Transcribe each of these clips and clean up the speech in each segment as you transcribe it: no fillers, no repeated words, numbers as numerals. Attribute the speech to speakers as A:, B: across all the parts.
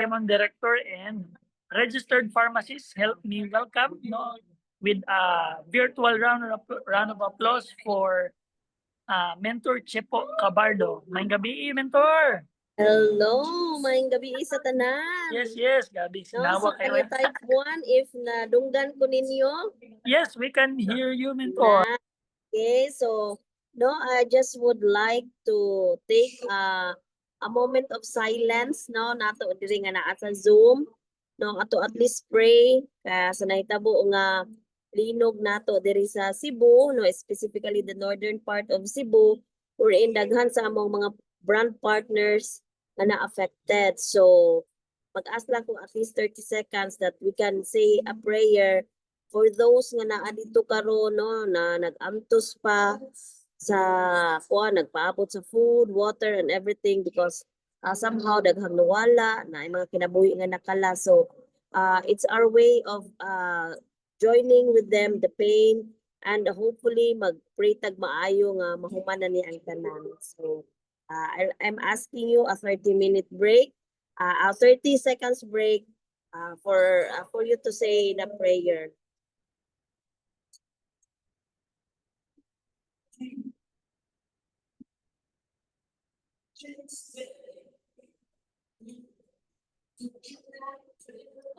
A: Lemon Director and registered pharmacist help me welcome with a virtual round of applause for Mentor Chepo Cabardo. Maayong gabi, Mentor!
B: Hello, maayong gabi sa tanan.
A: Yes, gabi.
B: No,
A: Sinawa
B: so
A: kayo.
B: can you type 1 if nadunggan ko ninyo?
A: Yes, we can hear you, Mentor.
B: Okay, so I just would like to take a moment of silence nato diri nga naa sa Zoom ato at least pray sa nahitabo nga linog nato diri sa Cebu specifically the northern part of Cebu wherein daghan sa among mga brand partners nga na-affected. So mag-ask lang ko at least 30 seconds that we can say a prayer for those nga naa dito karon na nag-amtos pa sa nagpaabot sa food, water and everything because somehow daghang nawala na ay mga kinabuhi nga nakala. So it's our way of joining with them the pain and hopefully mag-pray tag maayo nga mahumanan ni ang tanan. So I'm asking you a 30-minute break, a 30 seconds break for you to say the prayer.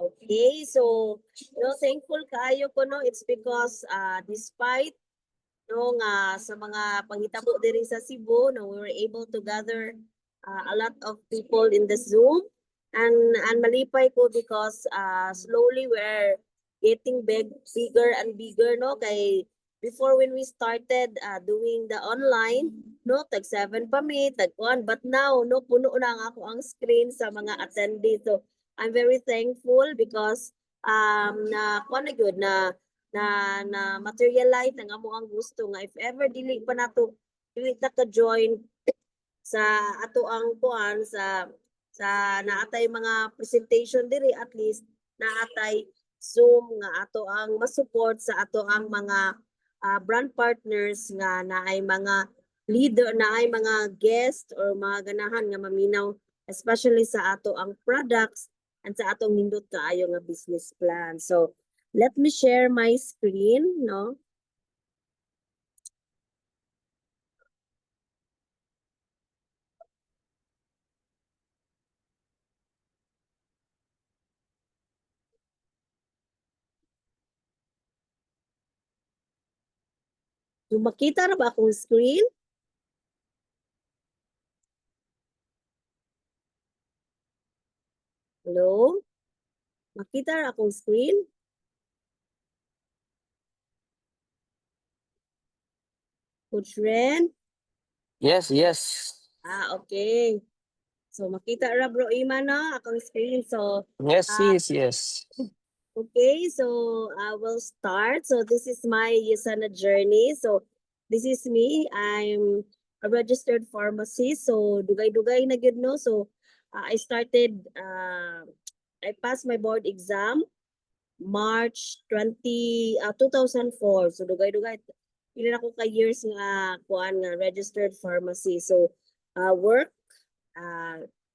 B: Okay, so thankful kayo ko it's because despite nga sa mga panghitabo diri sa Cebu we were able to gather a lot of people in the Zoom and malipay ko because slowly we're getting bigger and bigger kay before when we started doing the online tag 7 pa mi tag 1 but now puno na ang ako ang screen sa mga attendees. So I'm very thankful because na good na materialize nga mo ang gusto nga if ever dili pa nato dili ta ka join sa ato ang kuan sa naatay mga presentation diri at least naatay Zoom nga ato ang masupport sa ato ang mga brand partners nga naay mga leader naay mga guest or mga ganahan nga maminaw especially sa ato ang products and sa atong nindot kaayo nga business plan. So let me share my screen, So, makita na ba akong screen? Hello? Makita na akong screen? Coach Ren?
C: Yes.
B: Okay. So, makita ra bro Ima na akong screen. So,
C: Yes.
B: okay, so I will start. So this is my Yesana journey. So this is me. I'm a registered pharmacist. So dugay-dugay na gyud So I started I passed my board exam March 2004. So dugay-dugay pila na ko ka years nga kuan nga registered pharmacy. So work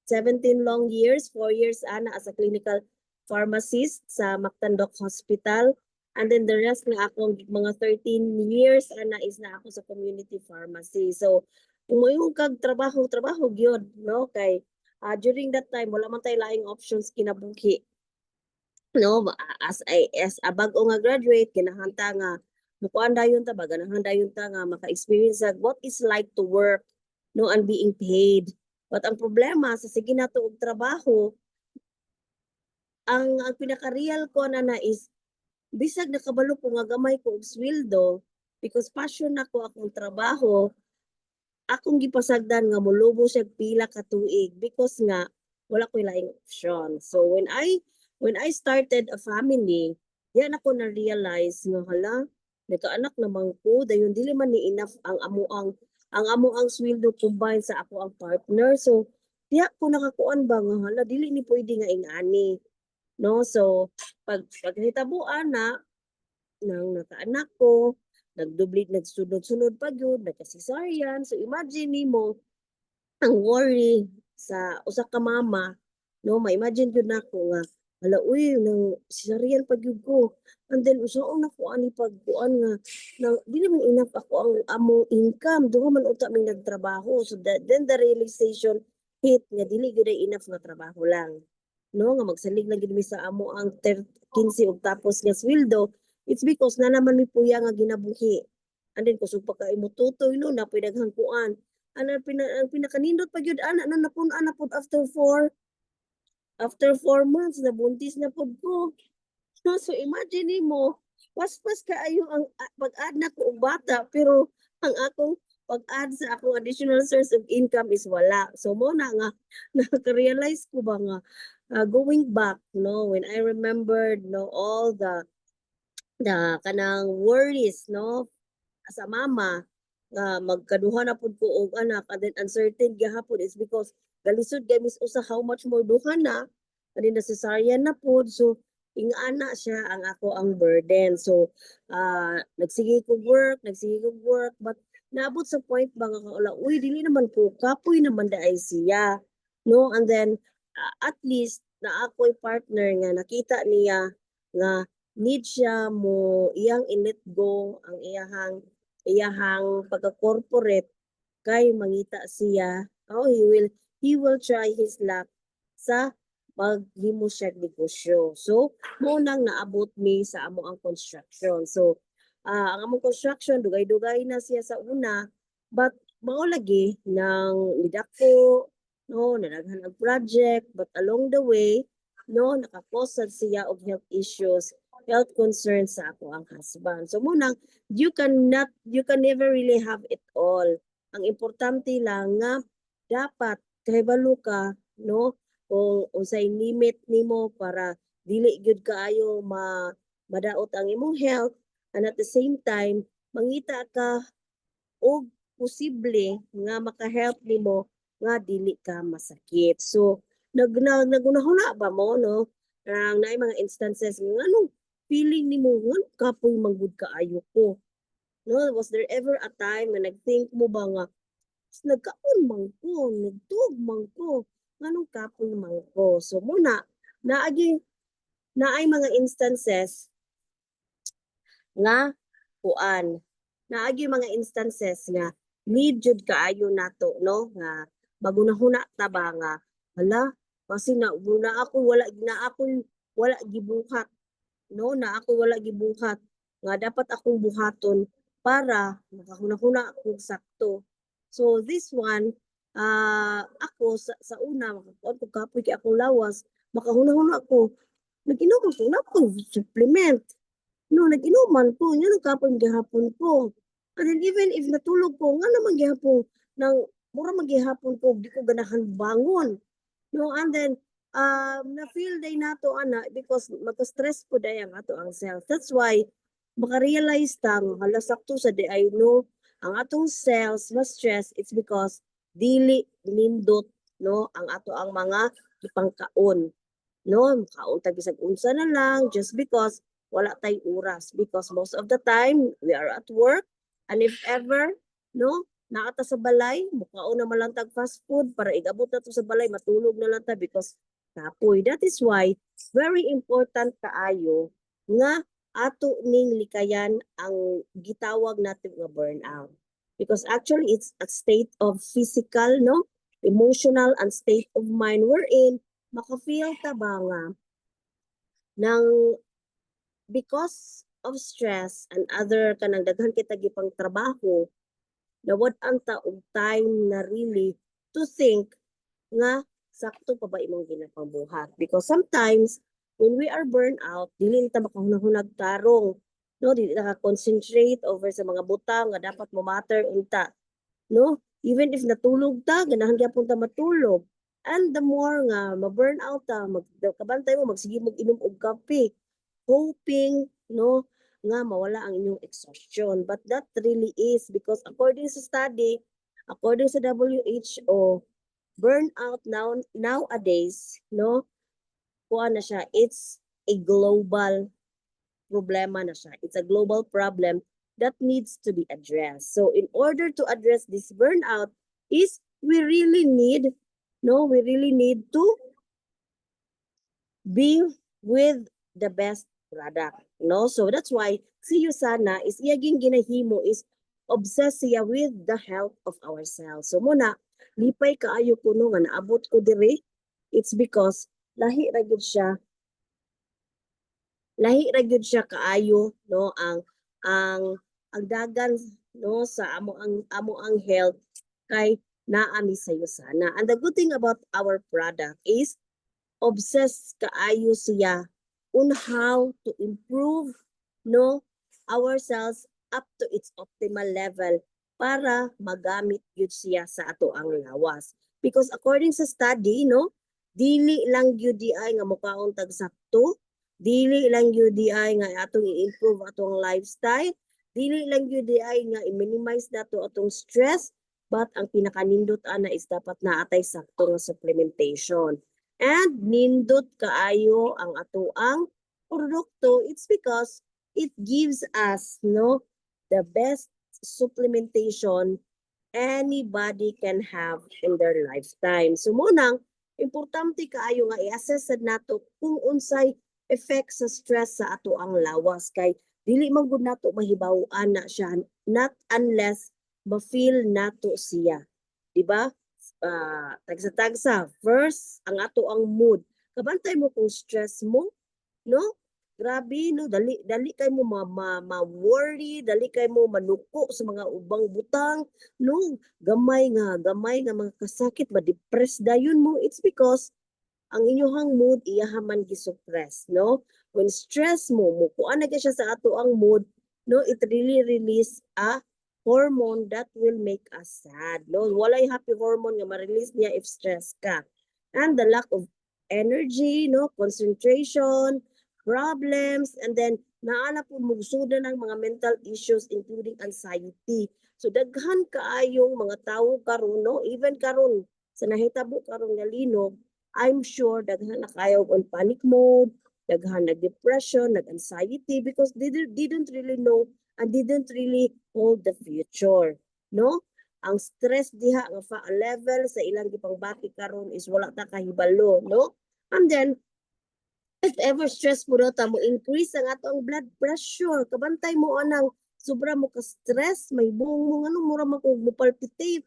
B: 17 long years, 4 years ana as a clinical pharmacist sa Mactandoc Hospital. And then the rest na akong mga 13 years ana is na ako sa community pharmacy. So umuyong kag trabaho gyud kay during that time wala man tay laing options kinabuhi. As a bag-o nga graduate kinahanta nga mukuan dayon ta ganahan dayon ta nga maka-experience sa what is like to work and being paid. But ang problema sa sige nato og trabaho ang pinaka-real ko na is bisag nakabalo ko nga gamay ko og sweldo because passion nako akong trabaho akong gipasagdan nga molubo siya pila ka tuig because nga wala koy laing option. So when I started a family, yan ako na realize nga hala nagkaanak naman ko dayon dili man ni enough ang amo ang sweldo combine sa ako ang partner. So diya ko nakakuan ba nga hala dili ni pwede nga ingani. So paghitabuan na nang nakaanak ko nagsunod-sunod pa gyud nagka-cesarean. So imagine nimo ang worry sa usa ka mama No, ma-imagine gyud nako nga hala uy nang cesarean pag gyud ko. And then usaon ako ani pagkuan nga nang dili man enough ako ang among income duha man unta mi nagtrabaho. So then the realization hit nga dili gyud ay enough nga trabaho lang. No, nga magsalig lang gyud mi sa amo ang 15 ug tapos nga sweldo. It's because na naman mi puya nga ginabuhi. And then kusog pa kay mo tutoy no napoy daghang kuan. Ang pinakanindot pa gyud ana no napun-an na pud after 4 months nabuntis na pud ko. No, so imagine nimo paspas kaayo ang pag-add na ko og bata pero ang akong pag-add sa akong additional source of income is wala. So mo na nga naka-realize ko ba nga going back no when I remembered no all the kanang worries no as a mama nga magkaduha na pud ko og anak and then uncertain gihapon is because galisod kay mis usa how much more duha na and then cesarean na pud so ingana siya ang ako ang burden so nagsige ko work but naabot sa point ba nga kaula uy dili naman ko kapoy naman daay siya no and then at least na ako'y partner nga nakita niya nga need siya mo iyang i-let go ang iyahang pagka-corporate kay mangita siya he will try his luck sa paghimo siya negosyo. So mo nang naabot mi sa amo ang construction. So ang among construction dugay-dugay na siya sa una but mao lagi nang nidako no nadaghan ang project but along the way no nakakos siya og health issues health concerns sa ako ang husband. So mo nang you can never really have it all. Ang importante lang nga dapat kahibalo ka no kung unsay limit nimo para dili gyud kaayo madaot ang imong health and at the same time mangita ka og posible nga maka-help nimo nga dili ka masakit. So nagunahuna ba mo no ang naay mga instances nga anong feeling nimo nga kapoy manggud kaayo ko. No, was there ever a time na nag-think mo ba nga nagkaon man ko, nagtug man ko, nganong kapoy man ko. So muna naay mga instances nga kuan naagi mga instances nga need jud kaayo nato no nga magunahuna ta ba nga hala kasi na ako wala gibuhat no na ako wala gibuhat nga dapat akong buhaton para makahuna-huna ako sakto. So this one ako sa una makakuan ko kapoy kay akong lawas makahuna-huna ako nag-inom ko na ko supplement. No, nag-inuman ko, yun ang kapon gihapon ko. And then even if natulog ko, nga naman gihapon, nang mura maghihapon ko, di ko ganahan bangon. No, and then, na-feel day nato ana because magka-stress po day ang ato ang self. That's why, maka-realize tang halasakto sa day I know, ang atong cells ma-stress, it's because dili nindot, no, ang ato ang mga ipangkaon. No, kaon tag bisag unsa na lang just because wala tay oras because most of the time we are at work and if ever no naata sa balay mukaon na lang tag fast food para igabot na to sa balay matulog na lang ta because kapoy. That is why very important kaayo nga ato ning likayan ang gitawag natin nga burnout because actually it's a state of physical no emotional and state of mind wherein maka-feel ta ba nga nang because of stress and other kanang daghan kita gipang trabaho nawad-an ta og time na really to think nga sakto pa ba imong ginapambuhat because sometimes when we are burned out dili ta makahunahunag tarong no dili ta concentrate over sa mga butang nga dapat mo matter unta no even if natulog ta ganahan gyapon ta matulog. And the more nga ma-burn out ta, kabantay mo magsige mag-inom og kape, hoping no nga mawala ang inyong exhaustion. But that really is because according sa study, according sa WHO, burnout nowadays, no, kuan na siya, it's a global problema na siya. It's a global problem that needs to be addressed. So in order to address this burnout is we really need to be with the best product, no? So that's why si Yusana is iyaging ginahimo is obsessed siya with the health of ourselves. So muna, lipay kaayo kuno nga naabot ko diri, it's because lahi ra gyud siya kaayo, no, ang dagan, no, sa amo ang health kay naa mi sa Yusana. And the good thing about our product is obsessed kaayo siya on how to improve, no, ourselves up to its optimal level para magamit gyud siya sa ato ang lawas. Because according sa study, no, dili lang gyud di ay nga mukaon tag sakto, dili lang gyud di ay nga atong i-improve atong lifestyle, dili lang gyud di ay nga i-minimize nato atong stress, but ang pinakanindot ana is dapat naatay sakto nga supplementation. And nindot kaayo ang atoang produkto, it's because it gives us, no, the best supplementation anybody can have in their lifetime. So munang importante kaayo nga i-assess sad nato kung unsay effect sa stress sa ato ang lawas kay dili man gud nato mahibaw-an na siya not unless ma-feel nato siya, di ba? Tagsa-tagsa. First, ang ato ang mood. Kabantay mo kung stress mo, no? Grabe, no? Dali kay mo ma-worry, dali kay mo manuko sa mga ubang butang, no? Gamay nga mga kasakit, ma-depress dayon mo. It's because ang inyong mood iyahaman gi-suppress, no? When stress mo kuan na siya sa ato ang mood, no? It really release a hormone that will make us sad, no? Walay happy hormone nga ma-release niya if stress ka. And the lack of energy, no? Concentration, problems, and then naana po mugsudan ng mga mental issues including anxiety. So daghan kaayong mga tawo karon, no? Even karon sa nahitabo karon nga linog, I'm sure daghan na kayo on panic mode, daghan na depression, nag-anxiety because they didn't really know and didn't really hold the future, no? Ang stress diha nga level sa ilang gipangbati karon is wala ta kahibalo, no? And then if ever stress mo daw ta mo increase ang atong blood pressure, kabantay mo anang sobra mo ka stress, may buong mo mura man ko mo palpitate,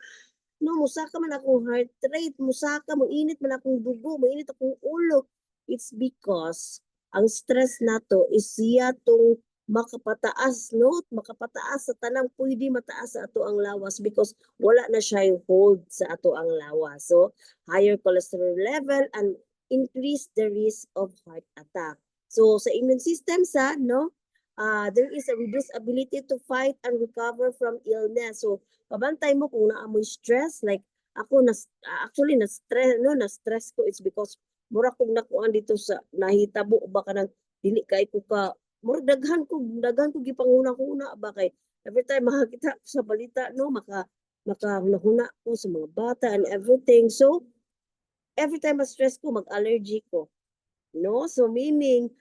B: no, musaka man akong heart rate, musaka mo init man akong dugo, mainit akong ulo. It's because ang stress nato is siya tong makapataas, no? Makapataas sa tanang pwede mataas sa ato ang lawas because wala na siya yung hold sa ato ang lawas. So, higher cholesterol level and increase the risk of heart attack. So, sa immune system sa, no? There is a reduced ability to fight and recover from illness. So, pabantay mo kung naamoy stress, like ako actually na stress, no, na stress ko it's because mura kong nakuan dito sa nahitabo ba ka nang dili kay ko ka mura daghan ko gipanguna-una ba kay every time makakita ko sa balita, no, maka nahuna ko sa mga bata and everything. So every time ma-stress ko mag-allergy ko, no? So meaning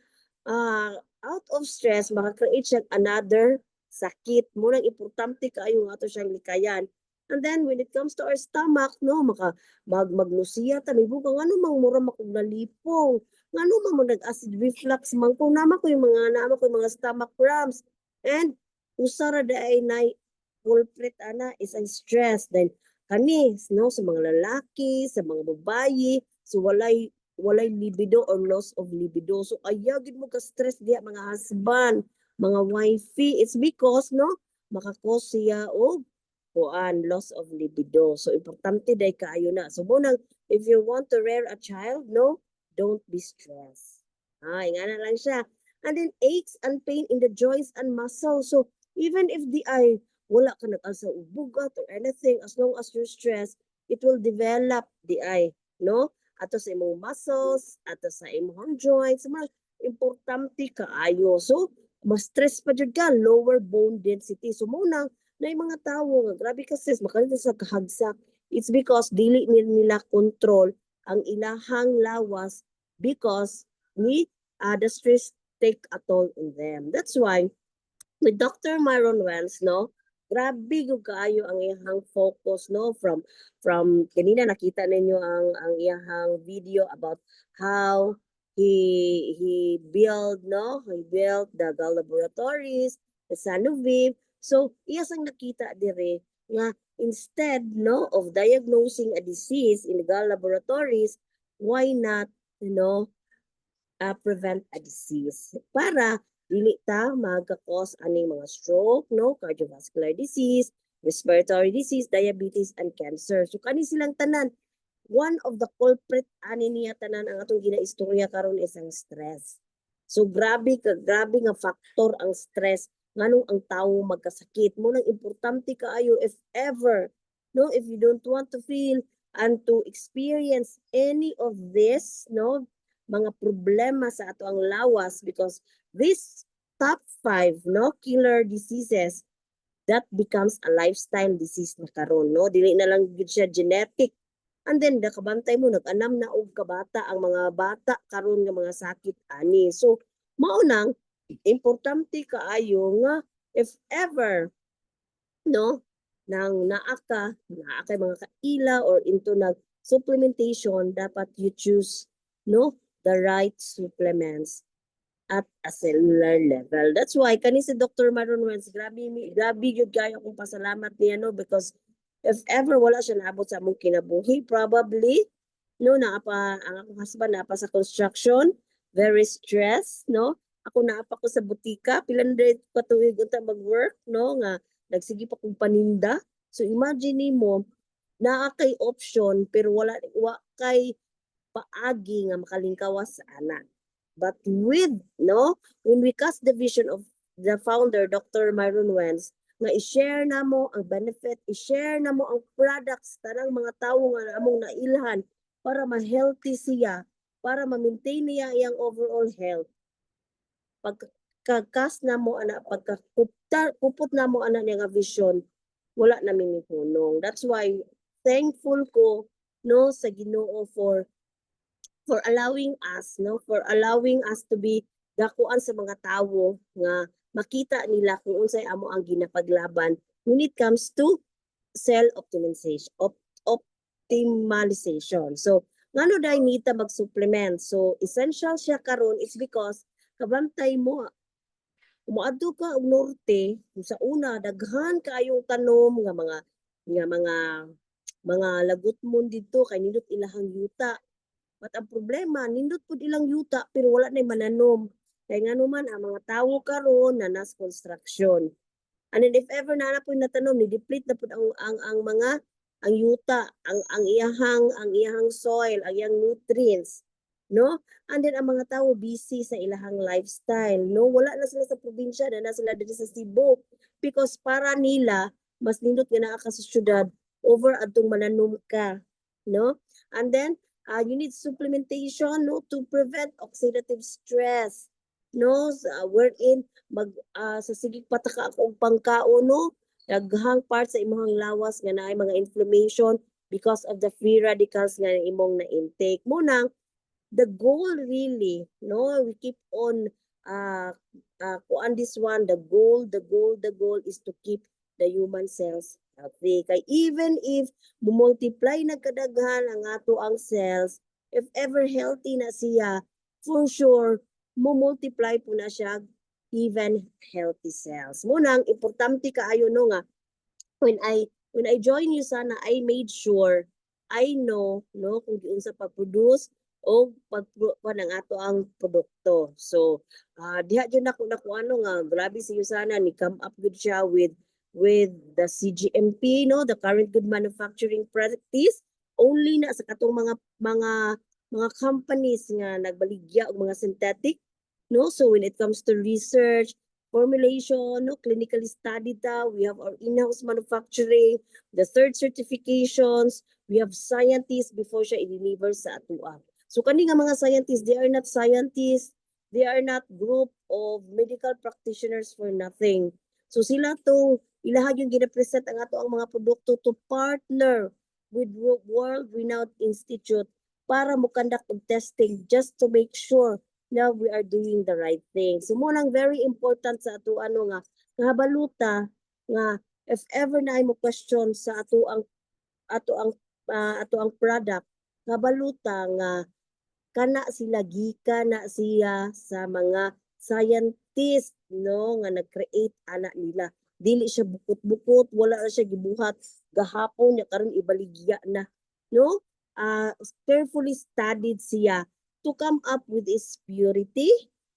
B: out of stress maka-create siya another sakit. Munang importante kaayo nga ato siyang likayan. And then when it comes to our stomach, no, maglusiya ta may buka ngano mang mura makog nalipong. Ngano man mo nag-acid reflux man kung nama ko yung mga stomach cramps. And usara daay na culprit ana is ang stress. Then kani, no, sa mga lalaki, sa mga babayi, so walay libido or loss of libido. So ayagid mo ka stress diya mga husband, mga wifey. It's because, no, makakos siya og loss of libido. So importante day kaayo na. So munang if you want to rear a child, no, don't be stressed. Ingana lang siya. And then aches and pain in the joints and muscles. So even if di ay wala ka nag-asa ubugat or anything, as long as you're stressed, it will develop di ay, no? Ato sa imong muscles, ato sa imong joints, mga importante kaayo. So mas stress pa jud ka, lower bone density. So munang na yung mga tao nga grabe kasi makalita sa kahagsak, it's because dili nila control ang ilahang lawas because the stress take a toll on them. That's why with Dr. Myron Wells, no, grabe yung kaayo ang iyang focus, no, from kanina nakita ninyo ang iyang video about how he built the Gall Laboratories, the Sanoviv. So iyas ang nakita dire nga instead of diagnosing a disease in the Gall Laboratories, why not prevent a disease para dili ta magka-cause aning mga stroke, cardiovascular disease, respiratory disease, diabetes, and cancer. So kani silang tanan, one of the culprit ani niya tanan ang atong ginaistorya karon is ang stress. So grabe nga factor ang stress nganong ang tawo magkasakit. Mo nang importante kaayo if ever, if you don't want to feel and to experience any of this, mga problema sa ato ang lawas, because this top 5 killer diseases that becomes a lifestyle disease na karon, dili na lang gid siya genetic. And then nakabantay mo nag-anam na og kabata ang mga bata karon nga mga sakit ani. So mao nang importante kaayo nga if ever nang naa kay mga kaila or into nag supplementation, dapat you choose the right supplements at a cellular level. That's why kani si Dr. Maron Wens, grabe gyud kayo akong pasalamat niya because if ever wala siya naabot sa among kinabuhi, probably ang akong husband naapa sa construction, very stressed, ako naapa ko sa butika, pilan day patuig unta mag-work, nga nagsige pa kong paninda. So imagine nimo naa kay option pero wa kay paagi nga makalingkawas sa ana. But when we cast the vision of the founder, Dr. Myron Wens, nga i-share na mo ang benefit, i-share na mo ang products tanang mga tawo nga among nailhan para ma-healthy siya, para ma-maintain niya iyang overall health. Pagkakas na mo ana, pupot na mo ana niya nga vision, wala na minihunong. That's why thankful ko sa Ginoo for allowing us to be dakuan sa mga tawo nga makita nila kung unsay amo ang ginapaglaban when it comes to cell optimization. So ngano dai nita mag-supplement? So essential siya karon is because kabantay mo moadto ka og norte, sa una daghan kaayong tanom nga mga lagot mo dito kay nindot ilahang yuta. But ang problema, nindot pud ilang yuta pero wala na mananom. Kaya nga naman ang mga tawo karon na nas construction. And then if ever na po natanom, ni-deplete na pud ang yuta, ang iyahang soil, ang iyang nutrients, And then ang mga tawo busy sa ilahang lifestyle, Wala na sila sa probinsya, na sila dito sa Cebu because para nila mas nindot nga naa ka sa syudad over adtong mananom ka, And then you need supplementation to prevent oxidative stress, wherein sa sigig pataka akong pangkao, daghang part sa imong lawas nga naay mga inflammation because of the free radicals nga imong na-intake mo nang the goal really, we keep on kuan this one, the goal is to keep the human cells healthy. Kay even if multiply na kadaghan ang ato ang cells, if ever healthy na siya, for sure multiply po na siya even healthy cells. Munang importante kaayo nga when I join you sana, I made sure I know kung giunsa pag-produce o ng ato ang produkto. So diha jud nako nga grabe siyo sana ni come up good siya with the CGMP, the current good manufacturing practice, only na sa katong mga companies nga nagbaligya og mga synthetic, So when it comes to research, formulation, clinically studied we have our in-house manufacturing, the third certifications, we have scientists before siya i-deliver sa atua. So kani nga mga scientists, they are not scientists, they are not group of medical practitioners for nothing. So sila to ilahag yung gina-present ang ato ang mga produkto to partner with world-renowned institute para mo conduct of testing just to make sure na we are doing the right thing. So mo lang very important sa ato nga baluta nga if ever na mo question sa ato ang product, baluta nga kana sila gikan na siya sa mga scientist no nga nag-create ana nila. Dili siya bukot-bukot, wala na siya gibuhat gahapon nya karon ibaligya na no. Carefully studied siya to come up with its purity,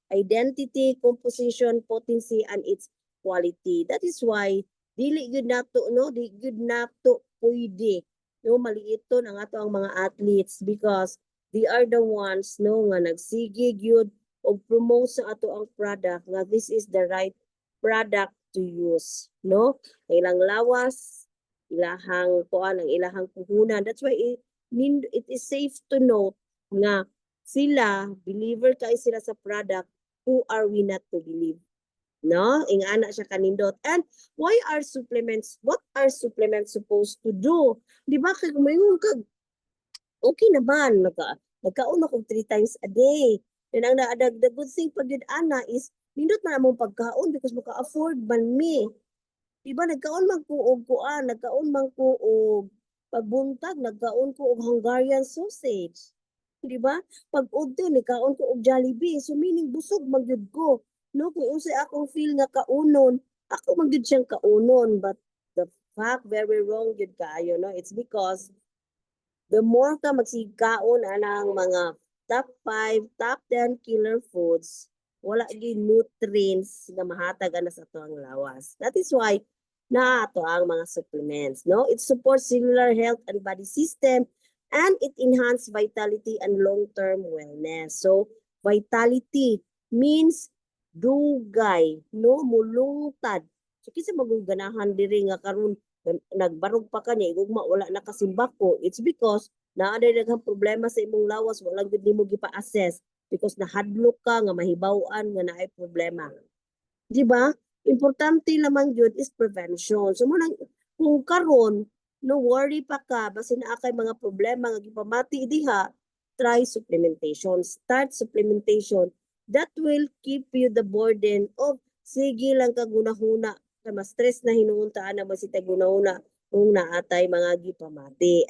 B: identity, composition, potency, and its quality. That is why dili gyud nato no, di gyud nato pwede no maliiton ang ato ang mga athletes because they are the ones no nga nagsige gyud og promote sa ato ang product nga this is the right product to use no. Ilang lawas, ilahang kuan ang ilahang puhunan. That's why it is safe to note nga sila believer kay sila sa product. Who are we not to believe? No, ingana siya kanindot. And why are supplements, what are supplements supposed to do? Di ba kay kumayon kag okay naman nagkaon ako 3 times a day. And ang the good thing pag yun ana is nindot man among pagkaon because maka-afford man me. Di ba nagkaon man ko og kuan, nagkaon man ko og pagbuntag, nagkaon ko og Hungarian sausage. Di ba? Pag udto nagkaon ko og Jollibee, so meaning busog man gyud ko. No, kung unsay akong feel nga kaunon, ako man gyud siyang kaunon, but the fact very wrong gyud kaayo no. It's because the more ka magsigkaon anang mga top 5, top 10 killer foods, wala gyud nutrients nga mahatag ana sa tuang lawas. That is why na ato ang mga supplements, no? It supports cellular health and body system and it enhance vitality and long-term wellness. So, vitality means dugay, no, mulungtad. So kinsa maguganahan diri nga karon nagbarog pa ka niya igugma wala na kasimbak ko. It's because naa daghang problema sa imong lawas wala gyud nimo gipa-assess because nahadlok ka nga mahibaw-an nga naay problema. Di ba? Importante lamang gyud is prevention. So mo nang kung karon no worry pa ka basin naa kay mga problema nga gipamati diha, try supplementation. Start supplementation. That will keep you the burden of sige lang ka gunahuna kay mas stress na hinuuntaan na masita gunahuna kung naatay mga gipamati.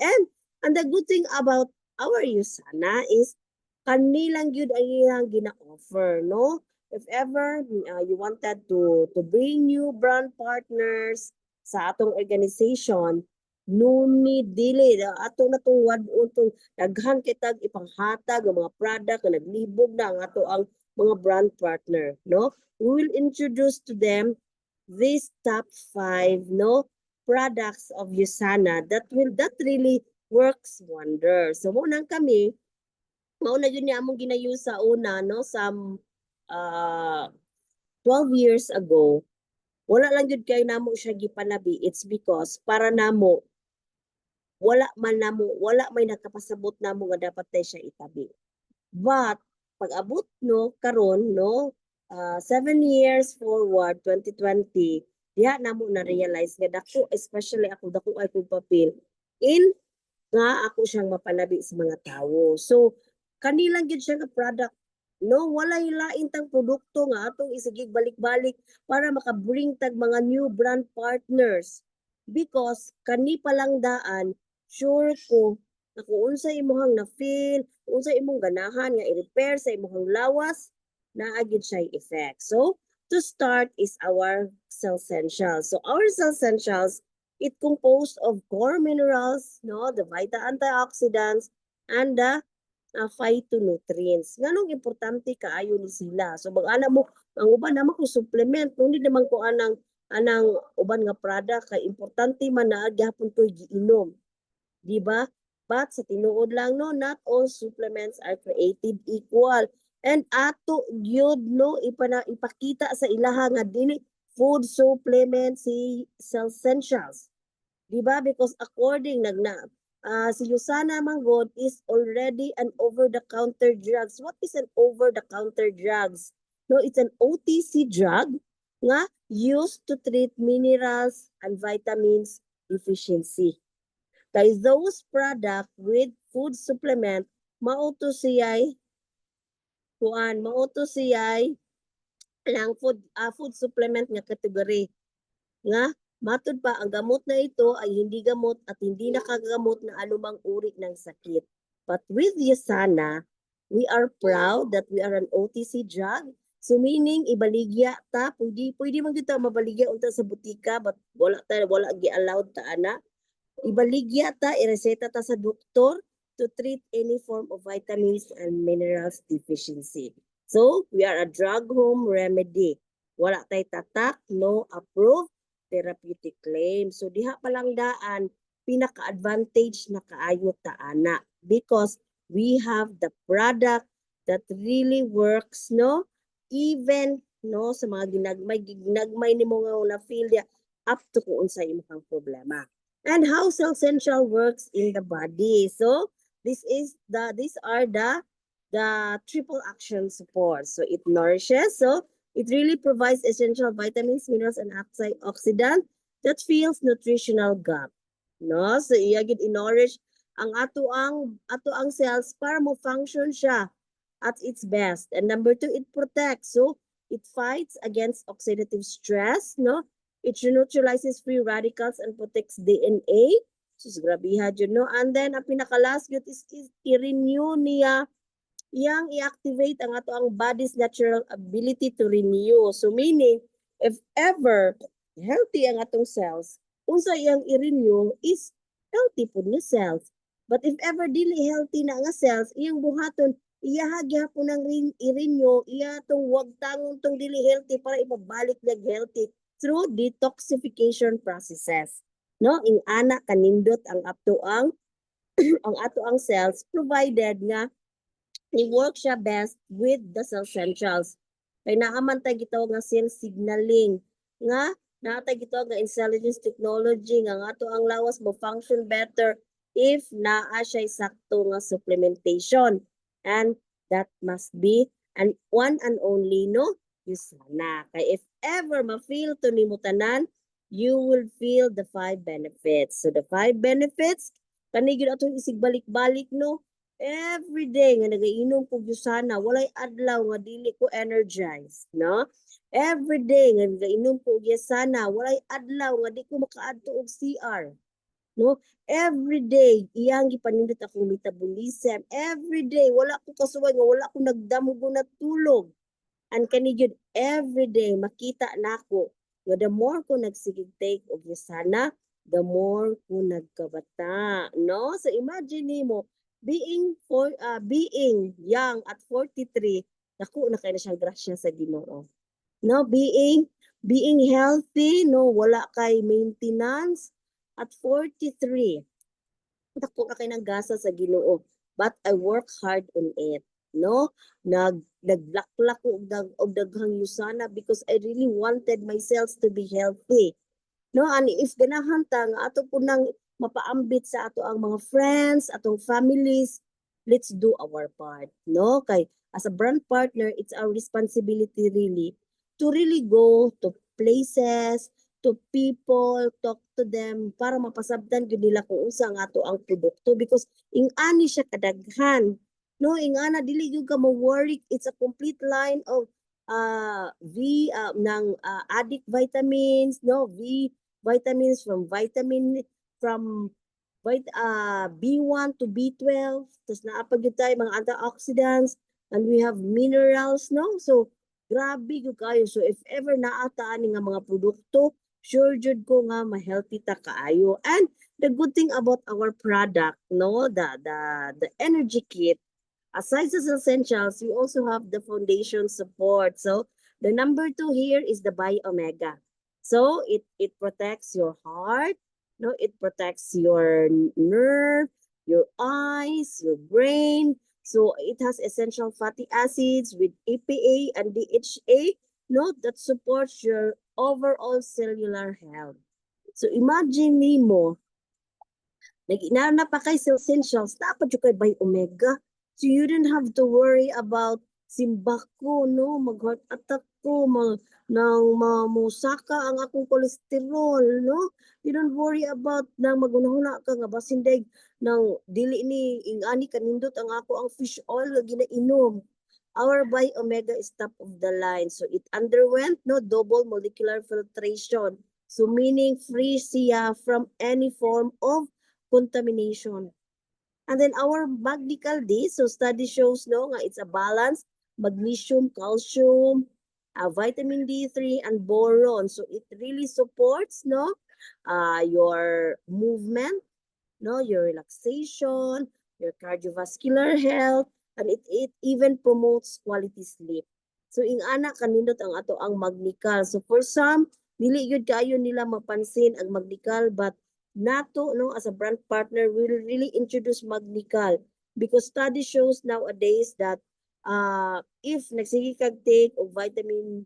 B: And the good thing about our USANA is kanilang gyud ang iyang gina-offer no. If ever you wanted to bring new brand partners sa atong organization, no need dili ato na tong wadon daghan kitag ipanghatag ang mga product nga naglibog na ang ato ang mga brand partner no. We will introduce to them these top 5 no products of USANA that really works wonders. So mo nang kami mao na yun niya among ginayus sa una no some 12 years ago. Wala lang jud kay namo siya gipanabi. It's because para namo wala may nakapasabot namo nga dapat tay siya itabi. But pag abot no karon no 7 years forward 2020 diha namo na realize nga dako especially ako dako ay kong papel in nga ako siyang mapanabi sa mga tawo. So kanilang gid siya nga product no walay lain tang produkto nga atong isigig balik-balik para makabring tag mga new brand partners because kani palang daan sure ko na kung unsa imong na feel unsa imong ganahan nga i-repair sa imong lawas naa gid siya effect. So to start is our cell essentials. So our cell essentials it composed of core minerals no the vital antioxidants and the phytonutrients. Nganong importante kaayo ni sila. So mag-ana mo ang uban naman ko supplement, kundi naman ko anang uban nga product kay importante man na gyapon ko giinom. Di ba? But sa tinuod lang no, not all supplements are created equal. And ato gyud no ipakita sa ilaha nga dili food supplements si cell essentials. Di ba? Because according si USANA manggod is already an over-the-counter drugs. What is an over-the-counter drugs? No, it's an OTC drug nga used to treat minerals and vitamins deficiency. Kay those product with food supplement mauto siyay lang food supplement nga category nga matud pa ang gamot na ito ay hindi gamot at hindi nakagamot na anumang uri ng sakit. But with USANA, we are proud that we are an OTC drug. So meaning ibaligya ta, pwede man kita mabaligya unta sa butika but wala gi-allowed ta ana. Ibaligya ta, ireseta ta sa doktor to treat any form of vitamins and minerals deficiency. So, we are a drug home remedy. Wala tay tatak, no approved therapeutic claim. So, diha palang daan, pinaka-advantage na kaayo ta ana because we have the product that really works, no? Even, no, sa mga ginagmay ni mo nga na feel dia up to kung unsa imong problema. And how cell essential works in the body. So these are the triple action support. So it nourishes. So it really provides essential vitamins, minerals, and antioxidant that fills nutritional gap. No, so iya gid nourish ang ato ang cells para mo function siya at its best. And number 2, it protects. So it fights against oxidative stress. No, it neutralizes free radicals and protects DNA. Sus, grabiha dyan, no? And then, ang pinaka-last yun is i-renew niya, yang i-activate ang ato ang body's natural ability to renew. So, meaning, if ever healthy ang atong cells, unsa iyang i-renew is healthy po na cells. But if ever dili healthy na nga cells, iyang buhaton, iya gyapon ang i-renew, iya tong wag tangon tong dili healthy para ipabalik na healthy through detoxification processes. No, ing ana kanindot ang ato ang ang ato ang cells provided nga i-work siya best with the cell essentials. Kay naaman tay gitawag nga cell signaling nga natay gitawag nga intelligence technology nga ato ang lawas mo function better if naa siya sakto nga supplementation. And that must be an one and only, no, Yusana. Kay if ever ma-feel to nimo tanan, you will feel the 5 benefits. So the 5 benefits, kani gyud atong isig balik-balik, no? Every day nga nagainom ko Yusana, walay adlaw nga dili ko energized, no? Every day nga nagainom ko Yusana, walay adlaw nga di ko makaadto og CR. No, every day iyang gipanindot akong metabolism. Every day wala ko kasuway nga wala ko nagdamog na tulog. And kani gyud every day makita nako nga the more ko nagsigig take og Yusana, the more ko nagkabata, no? So imagine nimo being young at 43, dako na kay na siyang grasya sa Ginoo. No, being healthy, no, wala kay maintenance at 43. Dako na kay nang gasa sa Ginoo, but I work hard on it, no? Naglaklak ko og daghang Yusana because I really wanted my cells to be healthy. No, and if ganahan ta nga ato po nang mapaambit sa ato ang mga friends, atong families, let's do our part, no? Kay as a brand partner, it's our responsibility really to really go to places, to people, talk to them para mapasabtan gyud nila kung unsa ang ato ang produkto because ing-ani siya kadaghan. No, ing-ana dili gyud ka mo worry, it's a complete line of addict vitamins, no, V vitamins from B1 to B12, tapos naapag yun tayo mga antioxidants, and we have minerals, no? So, grabe yun kayo. So, if ever naataan nga mga produkto, sure jud ko nga ma-healthy ta kaayo. And the good thing about our product, no, the energy kit, aside sa essentials, we also have the foundation support. So, the number 2 here is the Bio-Omega. So it protects your heart, no, it protects your nerve, your eyes, your brain. So it has essential fatty acids with EPA and DHA, no, that supports your overall cellular health. So imagine nimo nag-inana pa kay essentials, dapat yung kay Bio-Omega. So you don't have to worry about simbak ko, no, mag-heart attack ko, nang mamusaka ang akong cholesterol, no? You don't worry about nang magunahuna ka nga basindig nang dili ni ingani kanindot ang ako ang fish oil nga ginainom. Our Bio-Omega is top of the line. So it underwent no double molecular filtration. So meaning free siya from any form of contamination. And then our Magnical D, so study shows no nga it's a balance, magnesium, calcium, vitamin D3 and boron. So it really supports no your movement, no, your relaxation, your cardiovascular health, and it even promotes quality sleep. So ing ana kanindot ang ato ang Magnical. So for some, dili yun kayo nila mapansin ang Magnical, but nato no as a brand partner will really introduce Magnical because study shows nowadays that if nagsige kag take og vitamin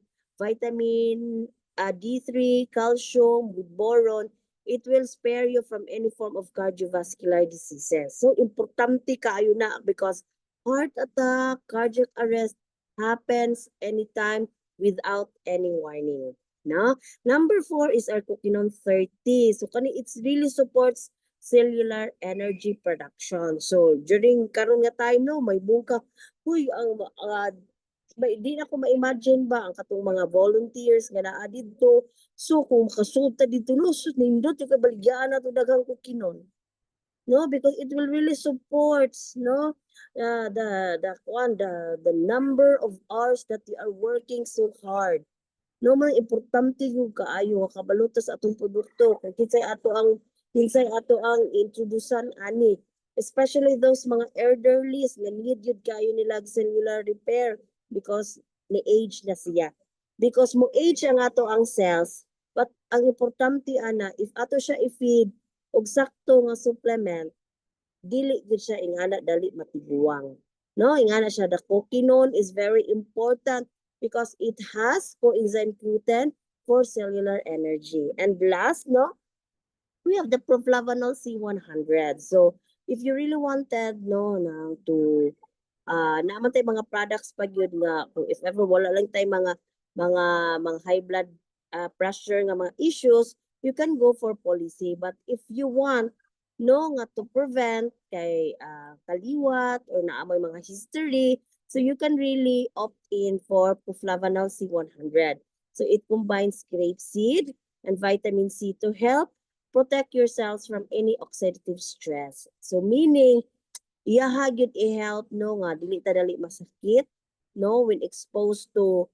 B: D3, calcium with boron, it will spare you from any form of cardiovascular diseases. So, importante kaayo na because heart attack, cardiac arrest happens anytime without any warning. No? Number 4 is our Coquinon 30. So, it really supports cellular energy production. So, during karon nga time, no, may bungka, huy, ang di na ko ma-imagine ba ang katong mga volunteers nga naa didto. So kung makasulta dito no, so nindot yung kabaligyan na to daghang Coquinon. No, because it will really supports no the number of hours that you are working so hard. No, mga importante yung kaayo nga kabalot sa atong produkto kung kinsay ato ang introdusan ani, especially those mga elderlies nga need yun kayo nila cellular repair because ni age na siya. Because mo age ang ato ang cells, but ang importante ana if ato siya i-feed og sakto nga supplement, dili gid siya ingana dali matiguang. No, ingana siya the Coquinon is very important because it has coenzyme Q10 for cellular energy. And last, no, we have the proflavanol C100. So, if you really wanted no na to naman tay mga products pag yun nga kung if ever wala lang tay mga high blood pressure nga mga issues, you can go for policy. But if you want no nga to prevent kay kaliwat or naamoy mga history, so you can really opt in for Proflavanol C100. So it combines grapeseed and vitamin C to help protect your cells from any oxidative stress. So meaning iyaha gyud i-help no nga dili ta dali masakit no when exposed to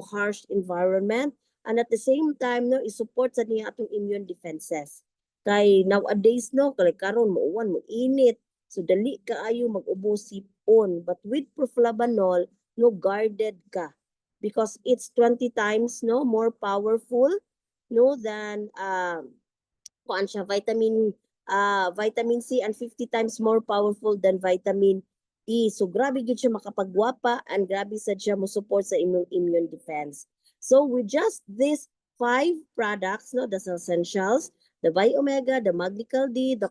B: harsh environment, and at the same time no i-support sa niya atong immune defenses. Kay nowadays no kay karon muuwan mo init, so dali kaayo mag-ubo sipon, but with Proflavanol no guarded ka because it's 20 times no more powerful no than kuan siya vitamin C and 50 times more powerful than vitamin E. So grabe gid siya makapagwapa and grabe sad siya mo support sa immune defense. So with just these 5 products no, the essentials, the Biomega, the Magnical D, the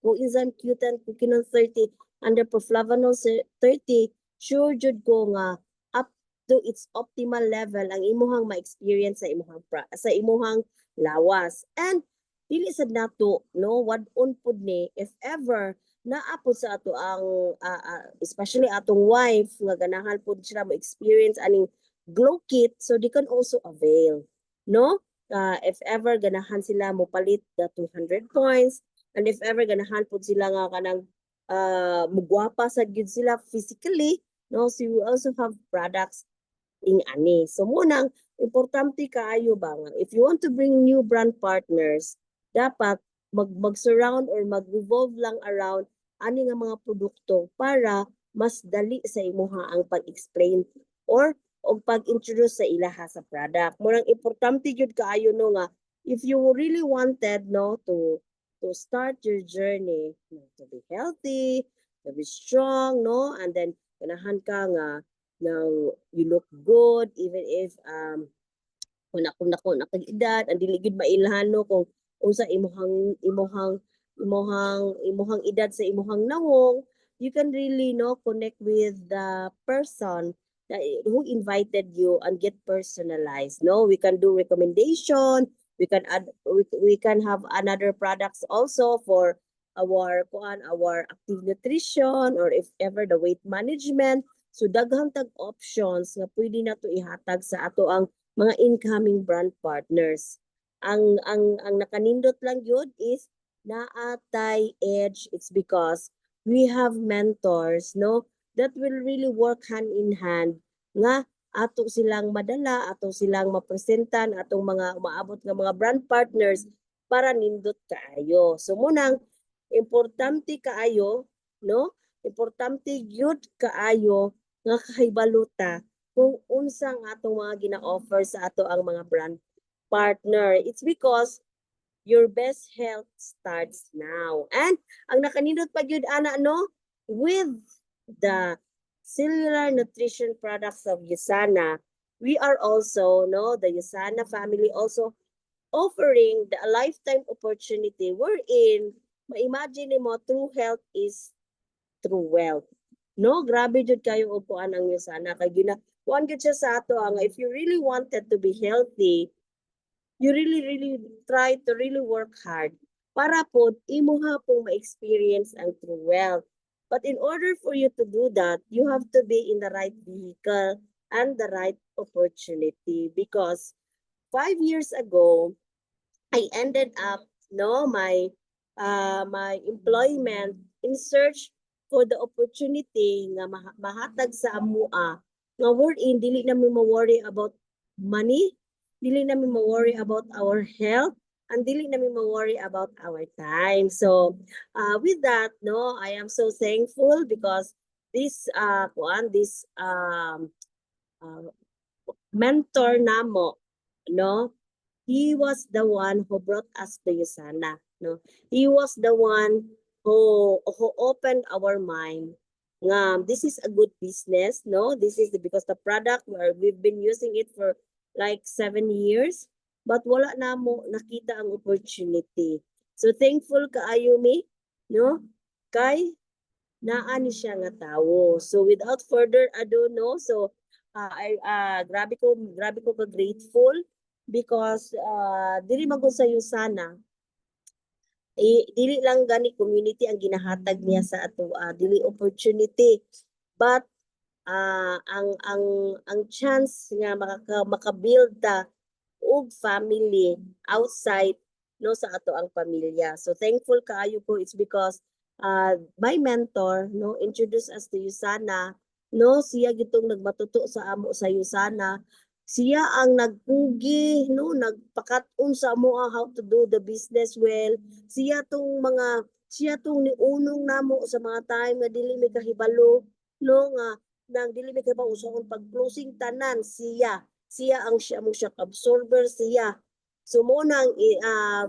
B: Coenzyme Q10, Coquinon 30, and the Proflavanol 30, sure jud ko nga up to its optimal level ang imuhang ma-experience sa imuhang lawas. And dili sad nato no wad-on pud ni if ever naapod sa ato ang especially atong wife nga ganahan pud sila mo experience aning glow kit, so they can also avail no if ever ganahan sila mo palit the 200 points, and if ever ganahan pud sila nga kanang mugwapa sad gyud sila physically no, so you also have products ing ani. So munang importante kaayo ba nga if you want to bring new brand partners, dapat mag-surround or mag-revolve lang around ani nga mga produkto para mas dali sa imuha ang pag-explain or pag-introduce sa ilaha sa product. Murang importante gyud kaayo no nga if you really wanted no to start your journey to be healthy, to be strong no, and then ganahan ka nga now you look good even if kung nakag-edad ang dili gyud mailhano kung unsa imuhang edad sa imuhang nawong, you can really no connect with the person that who invited you and get personalized. No, we can do recommendation, we can we can have another products also for our active nutrition or if ever the weight management. So daghang tag options nga pwede nato ihatag sa ato ang mga incoming brand partners. Ang nakanindot lang yun is naatay edge. It's because we have mentors, no, that will really work hand in hand nga ato silang madala, ato silang mapresentan, atong mga umaabot nga mga brand partners para nindot kaayo. So munang importante kaayo, no? Importante gyud kaayo nga kahibaluta kung unsa nga atong mga gina-offer sa ato ang mga brand partner. It's because your best health starts now. And ang nakanindot pa gyud ana no, with the cellular nutrition products of USANA, we are also no, the USANA family also offering the lifetime opportunity wherein ma-imagine mo true health is true wealth. No, grabe jud kayo upuan ang USANA kay gina kuan gyud siya sa ato nga if you really wanted to be healthy, you really try to really work hard para po imuha pong ma-experience ang true wealth. But in order for you to do that, you have to be in the right vehicle and the right opportunity because 5 years ago, I ended up no my employment in search for the opportunity nga mahatag sa amua nga wherein dili na mi worry about money, dili na mi worry about our health, and dili na mi worry about our time. So with that no, I am so thankful because this this mentor namo no, he was the one who brought us to USANA. No, he was the one who opened our mind. Nga, this is a good business. No, this is because the product where we've been using it for like 7 years, but wala na mo nakita ang opportunity. So thankful ka Ayumi, no, kay naa ni siya nga tawo. So without further ado, no, so grabe ko ka grateful because dili man ko sayo sana dili lang gani community ang ginahatag niya sa ato dili opportunity but ang chance nga maka-build ta og family outside no sa ato ang pamilya. So thankful kaayo ko it's because my mentor no introduce us to Usana no, siya gitong nagmatuto sa amo sa Usana. Siya ang nagpugi no, nagpakat-on sa amo how to do the business well. Siya tong niunong namo sa mga time nga dili may kahibalo no nga nang dili may kahibalo sa pag closing tanan siya ang siya mo shock absorber siya. So mo nang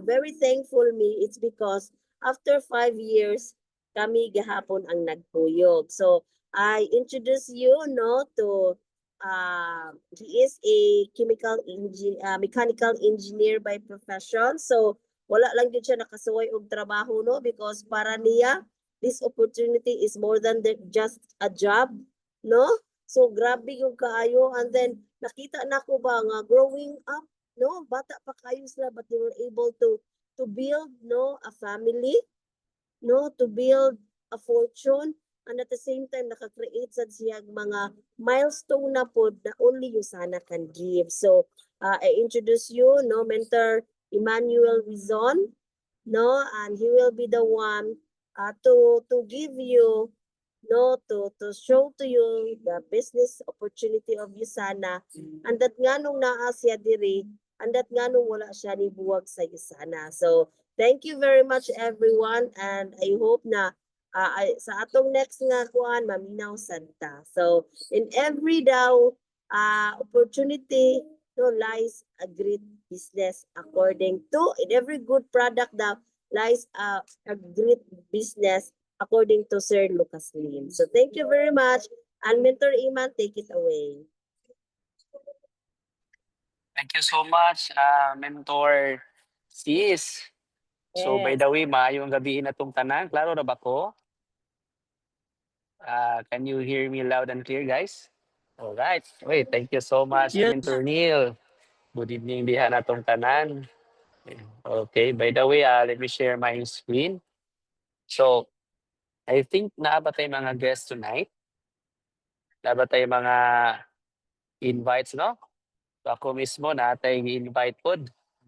B: very thankful me it's because after 5 years kami gahapon ang nagpuyog. So I introduce you no to he is a mechanical engineer by profession. So wala lang din siya nakasuway og trabaho no because para niya this opportunity is more than just a job no. So grabe yung kaayo and then nakita na ko ba nga growing up no bata pa kayo sila but they were able to build no a family no to build a fortune and at the same time naka-create sad siya mga milestone na po na only Usana can give. So I introduce you no mentor Emmanuel Rizon no and he will be the one to give you no to show to you the business opportunity of Usana and that nganong naa siya diri and that nganong wala siya ni buwag sa Usana. So thank you very much everyone and I hope na sa atong next nga kuan maminaw santa. So in every daw opportunity no lies a great business according to in every good product daw lies a great business according to Sir Lucas Lim. So thank you very much and Mentor Iman take it away.
C: Thank you so much, Mentor Sis. So by
B: Yes.
C: the way, maayong gabi na tong tanan. Klaro na ba ko? Can you hear me loud and clear, guys? All right. Wait, thank you so much,
A: Yes.
C: Mentor Neil. Good evening diha na tong tanan. Okay, by the way, let me share my screen. So, I think naaba tayo mga guests tonight. Naaba tayo mga invites, no? So ako mismo na tayo invite po.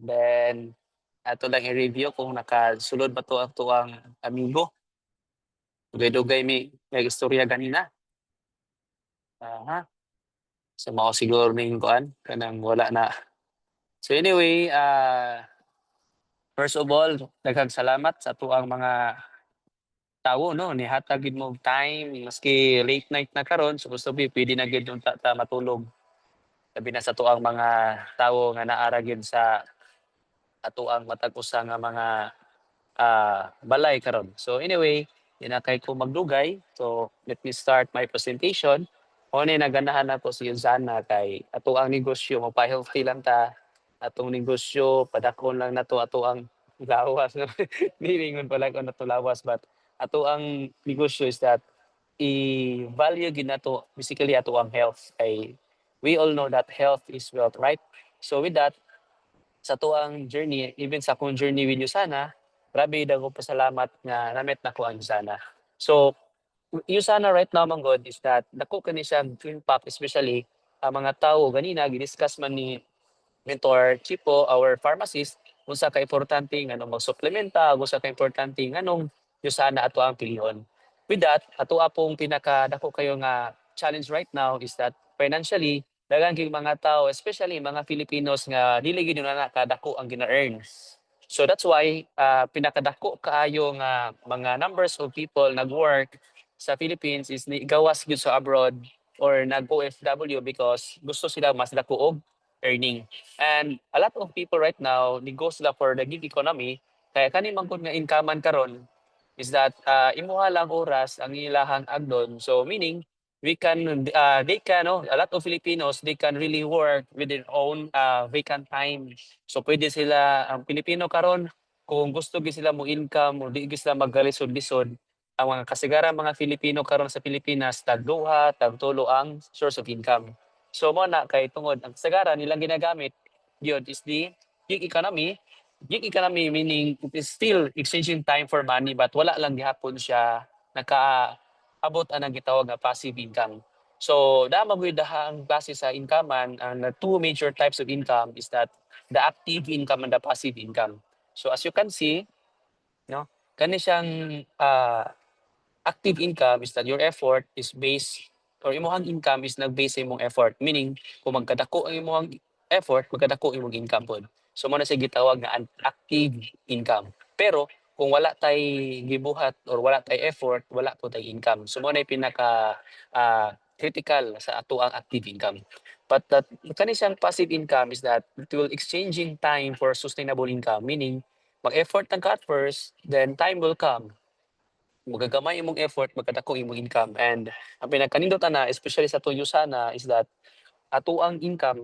C: Then, ato lang i-review kung nakasulod ba to ang amigo. Dugay-dugay may istorya ganina. Aha. So mao siguro ning kuan kanang wala na. So anyway, first of all, daghang salamat sa tuang mga tawo no nihatag gid mo og time maski late night na karon supposed to be pwede na gid unta ta matulog. Labi na sa tuang mga tawo nga naara gid sa atoang matag usa nga mga balay karon. So anyway, kay ko magdugay. So let me start my presentation. O ni naganahan nato si Yuzana kay ato ang negosyo mapa-healthy lang ta. Atong negosyo padakon lang nato ato ang lawas. Nilingon pala ko nato lawas but ato ang negosyo is that i-value gid nato basically ato ang health kay we all know that health is wealth, right? So with that, sa tuang journey, even sa akong journey with Yusana, grabe daw ko pasalamat nga namit na ko ang Yusana. So, Yusana right now man God is that dako kani siya impact especially ang mga tao ganina gidiscuss man ni mentor Chipo, our pharmacist, kung sa ka-importante nganong mag-suplementa, kung sa ka-importante nganong Yusana ato ang pilihon. With that, ato apong pinaka dako kayo nga challenge right now is that financially daghang kay mga tao, especially mga Filipinos nga dili gid na kadako ang gina-earn. So that's why pinakadako kaayo nga mga numbers of people nag-work sa Philippines is ni gawas gyud sa abroad or nag-OFW because gusto sila mas dako og earning. And a lot of people right now nego sila for the gig economy kaya kani man gud nga inkaman karon is that imuha lang oras ang ilahang agdon. So meaning we can they can no a lot of Filipinos they can really work with their own vacant time. So pwede sila ang Pilipino karon kung gusto gyud sila mo income o di gyud sila magalisod-lisod ang mga kasagaran mga Filipino karon sa Pilipinas tag duha tag tulo ang source of income. So mo na kay tungod ang kasagaran nilang ginagamit yun is the gig economy. Gig economy meaning it is still exchanging time for money but wala lang gihapon siya nakaabot anang gitawag nga passive income. So dama gyud ang klase sa income ang two major types of income is that the active income and the passive income. So as you can see, no, kani siyang active income is that your effort is based or imong income is nag-base sa imong effort. Meaning, kung magkadako ang imong effort, magkadako imong income pod. So mo na siya gitawag nga active income. Pero kung wala tay gibuhat or wala tay effort, wala po tay income. So mo na pinaka critical sa ato ang active income. But that kani siyang passive income is that it will exchanging time for sustainable income. Meaning, mag-effort lang ka at first, then time will come magagamay imong effort, magkadako imong income. And ang pinagkanindot na, especially sa tuyo sana, is that ato ang income,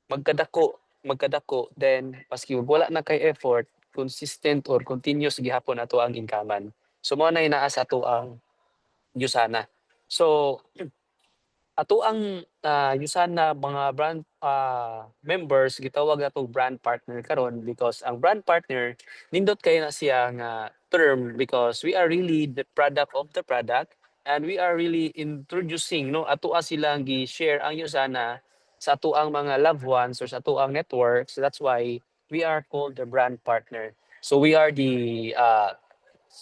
C: magkadako, then paski wala na kay effort, consistent or continuous gihapon ato ang inkaman. So mo na inaas ato ang yusana. So ato ang Yusana mga brand members gitawag nato brand partner karon because ang brand partner nindot kay na siya nga term because we are really the product of the product and we are really introducing no ato silang gi-share ang Yusana sa ato ang mga loved ones or sa ato ang network. So that's why we are called the brand partner. So we are the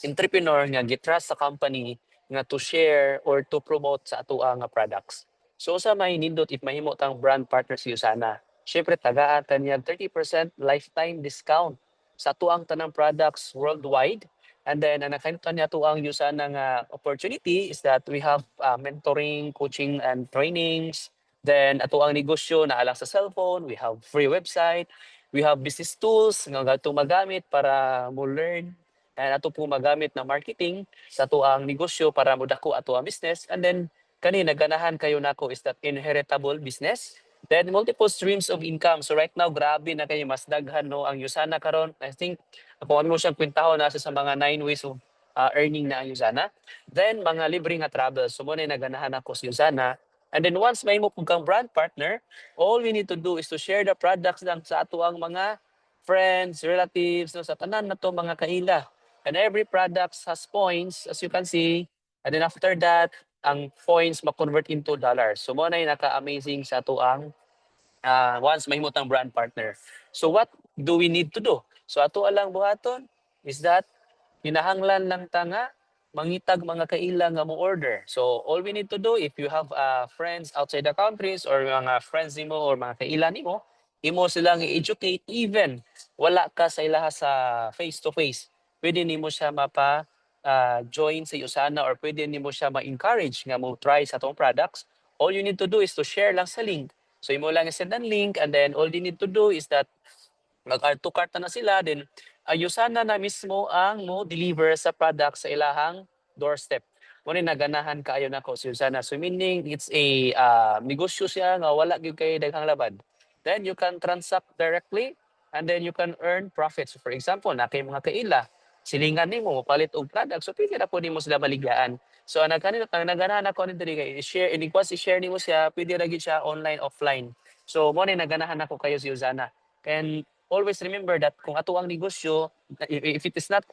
C: entrepreneur nga gitrust sa company nga to share or to promote sa ato nga products. So sa may nindot if mahimo tang brand partner si Usana, syempre tagaan niya 30% lifetime discount sa ato ang tanang products worldwide. And then ang nakalimutan niya ato ang Usana nga opportunity is that we have mentoring, coaching and trainings. Then ato ang negosyo na alang sa cellphone, we have free website, we have business tools nga gato magamit para mo learn and ato po magamit na marketing sa ato ang negosyo para modako ato ang business. And then kani naganahan kayo nako is that inheritable business. Then multiple streams of income. So right now grabe na kayo mas daghan no ang Yusana karon. I think kung ano mo siyang kwentahon nasa sa mga 9 ways of earning na ang Yusana. Then mga libre nga travel. So mo na naganahan ako sa Yusana. And then once may mo pug kang brand partner, all we need to do is to share the products lang sa ato ang mga friends, relatives, no, sa tanan na to mga kaila. And every product has points, as you can see. And then after that, ang points ma-convert into dollars. So mo na yung naka-amazing sa ato ang once mahimutang brand partner. So what do we need to do? So ato alang buhaton is that hinahanglan lang tanga mangitag mga kaila nga mo order. So all we need to do, if you have friends outside the countries or mga friends nimo or mga kaila nimo, imo silang i-educate even wala ka sa ilaha sa face to face. Pwede nimo siya mapa join sa Usana or pwede nimo siya ma-encourage nga mo try sa atong products. All you need to do is to share lang sa link. So imo lang send ang link and then all you need to do is that mag-add to cart na sila, then ayusan na mismo ang mo deliver sa product sa ilahang doorstep. Muna naganahan kaayo na ko sana. So meaning it's a negosyo siya nga wala gyud kay daghang laban. Then you can transact directly and then you can earn profits. So for example, na kay mga kaila, silingan nimo palit og product, so pwede na po nimo sila baligyan. So ang naganahan ako nito kay share, inikwas i-share nimo siya, pwede ra gyud siya online offline. So mo ni naganahan ako kayo si Uzana. And always remember that kung ato ang negosyo, if it is not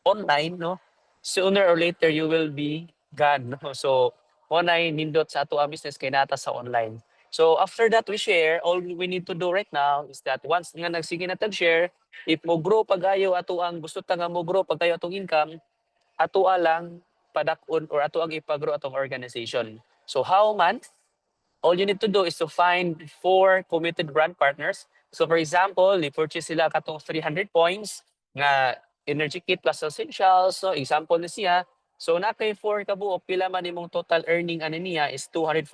C: online, no, sooner or later you will be gone. No? So, online nindot sa ato ang business kay nata sa online. So after that we share, all we need to do right now is that once nga nagsige na tag-share, if mo grow pagayo ato ang gusto ta nga mo grow pagayo atong income, ato lang padakon or ato ang ipagro atong organization. So how man? All you need to do is to find 4 committed brand partners. So for example, i-purchase sila katong 300 points nga energy kit plus essentials. So example ni siya. So na kay 4 kabuok, pila man imong total earning ani niya is $240.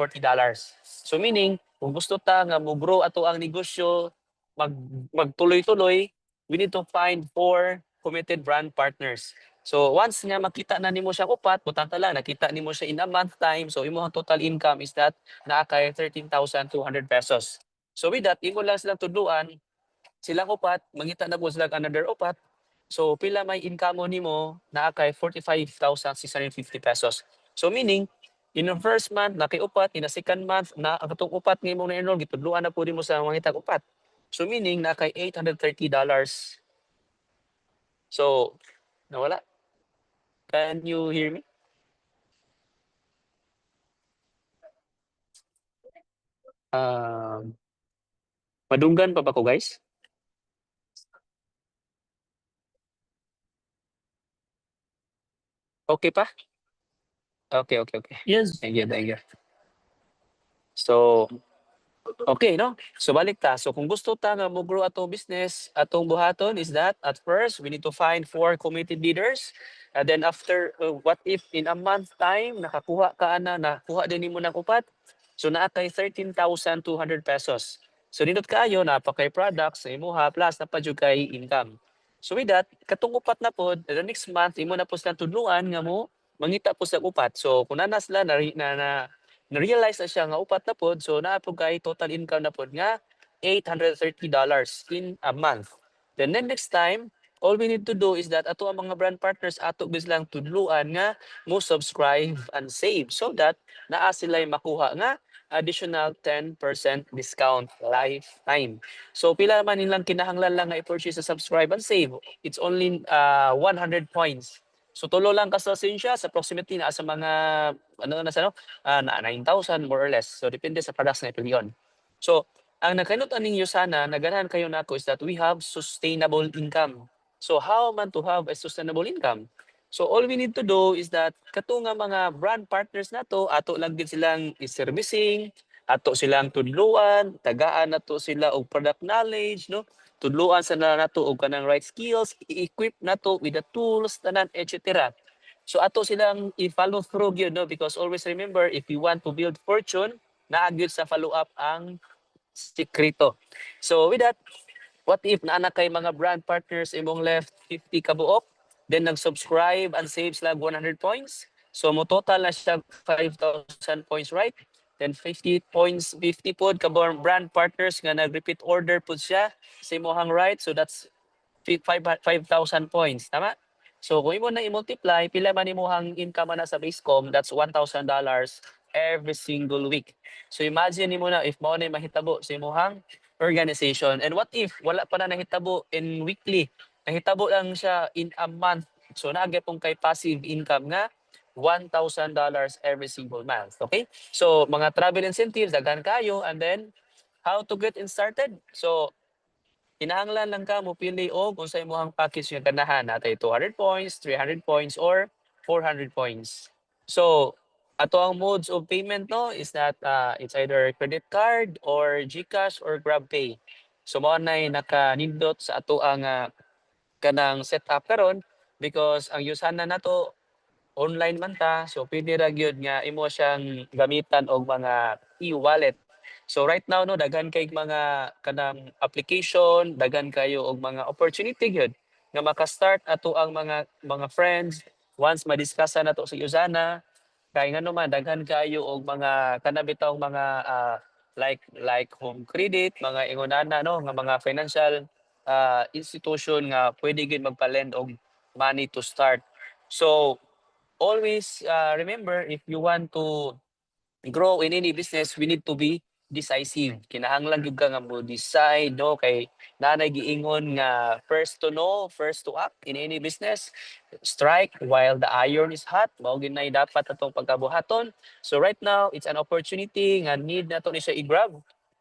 C: So meaning, kung gusto ta nga mo grow ato ang negosyo, mag magtuloy-tuloy, we need to find 4 committed brand partners. So once nga makita na nimo siya upat, butang ta lang nakita nimo siya in a month time, so imong total income is that naa kay 13,200 pesos. So with that, imo lang silang tudluan, silang upat, mangita na po sila another upat. So pila may income mo nimo naa kay 45,650 pesos. So meaning, in the first month na kay upat, in the second month na ang katong upat nga imong na-enroll gitudluan na po nimo sa mangitag upat. So meaning na kay $830. So nawala. Can you hear me? Madunggan pa ba ko guys? Okay pa? Okay, okay, okay.
A: Yes.
C: Thank you, thank you. So, okay, no? So balik ta. So kung gusto ta nga mo grow atong business, atong buhaton is that at first we need to find 4 committed leaders. And then after what if in a month time nakakuha ka ana, nakuha din nimo ng upat. So naa kay 13,200 pesos. So nindot kaayo napakay products sa imuha plus napadyo kay income. So with that, katong upat na pod, the next month imo na po silang tudluan nga mo mangita po sa upat. So kung nana sila na-realize na siya nga upat na pod, so naa po kay total income na pod nga $830 in a month. Then next time, all we need to do is that ato ang mga brand partners ato bislang tudluan nga mo subscribe and save so that naa sila makuha nga additional 10% discount lifetime. So pila man nilang kinahanglan lang nga i-purchase sa subscribe and save. It's only 100 points. So tulo lang ka sa siya sa approximately na sa mga ano na sa no? Na 9,000 more or less. So depende sa products na ipilion. So ang nakanutan ninyo sana, naganahan kayo nako is that we have sustainable income. So how man to have a sustainable income? So all we need to do is that kato nga mga brand partners nato, ato lang din silang i-servicing, ato silang tudluan, tagaan nato sila og product knowledge, no? Tudluan sa nato og kanang right skills, i-equip nato with the tools tanan etc. So ato silang i-follow through gyud, no, because always remember if you want to build fortune, naa gyud sa follow up ang sikreto. So with that, what if naana kay mga brand partners imong left 50 kabuok, then nag-subscribe and save sila 100 points. So mo total na siya 5,000 points, right? Then 50 points, 50 pod ka brand partners nga nag-repeat order pod siya sa imong right. So that's 5,000 points, tama? So kung imo na i-multiply, pila man imong income na sa Basecom, that's $1,000 every single week. So imagine nimo na if mao na mahitabo sa imong organization. And what if wala pa na nahitabo in weekly? Nahitabo lang siya in a month. So naagay pong kay passive income nga $1,000 every single month. Okay? So mga travel incentives, daghan kayo. And then, how to get started? So kinahanglan lang ka mo pili og kung sa imong package nga ganahan natay 200 points, 300 points or 400 points. So, ato ang modes of payment no is that it's either credit card or GCash or GrabPay. So mao nay nakanindot sa ato ang kanang setup karon because ang usana nato online man ta, so pwede ra gyud nga imo siyang gamitan og mga e-wallet. So right now no daghan kay mga kanang application, daghan kayo og mga opportunity gyud nga maka-start ato ang mga friends once madiscussa nato sa Usana kay ngano man daghan kayo og mga kanabitong mga like home credit, mga ingonana no nga mga financial institution nga pwede gyud magpa-lend og money to start. So always remember if you want to grow in any business, we need to be decisive. Kinahanglan gyud ka nga mo decide no kay nanay giingon nga first to know, first to act in any business. Strike while the iron is hot. Mao gyud nay dapat atong pagkabuhaton. So right now, it's an opportunity nga need nato ni siya i-grab.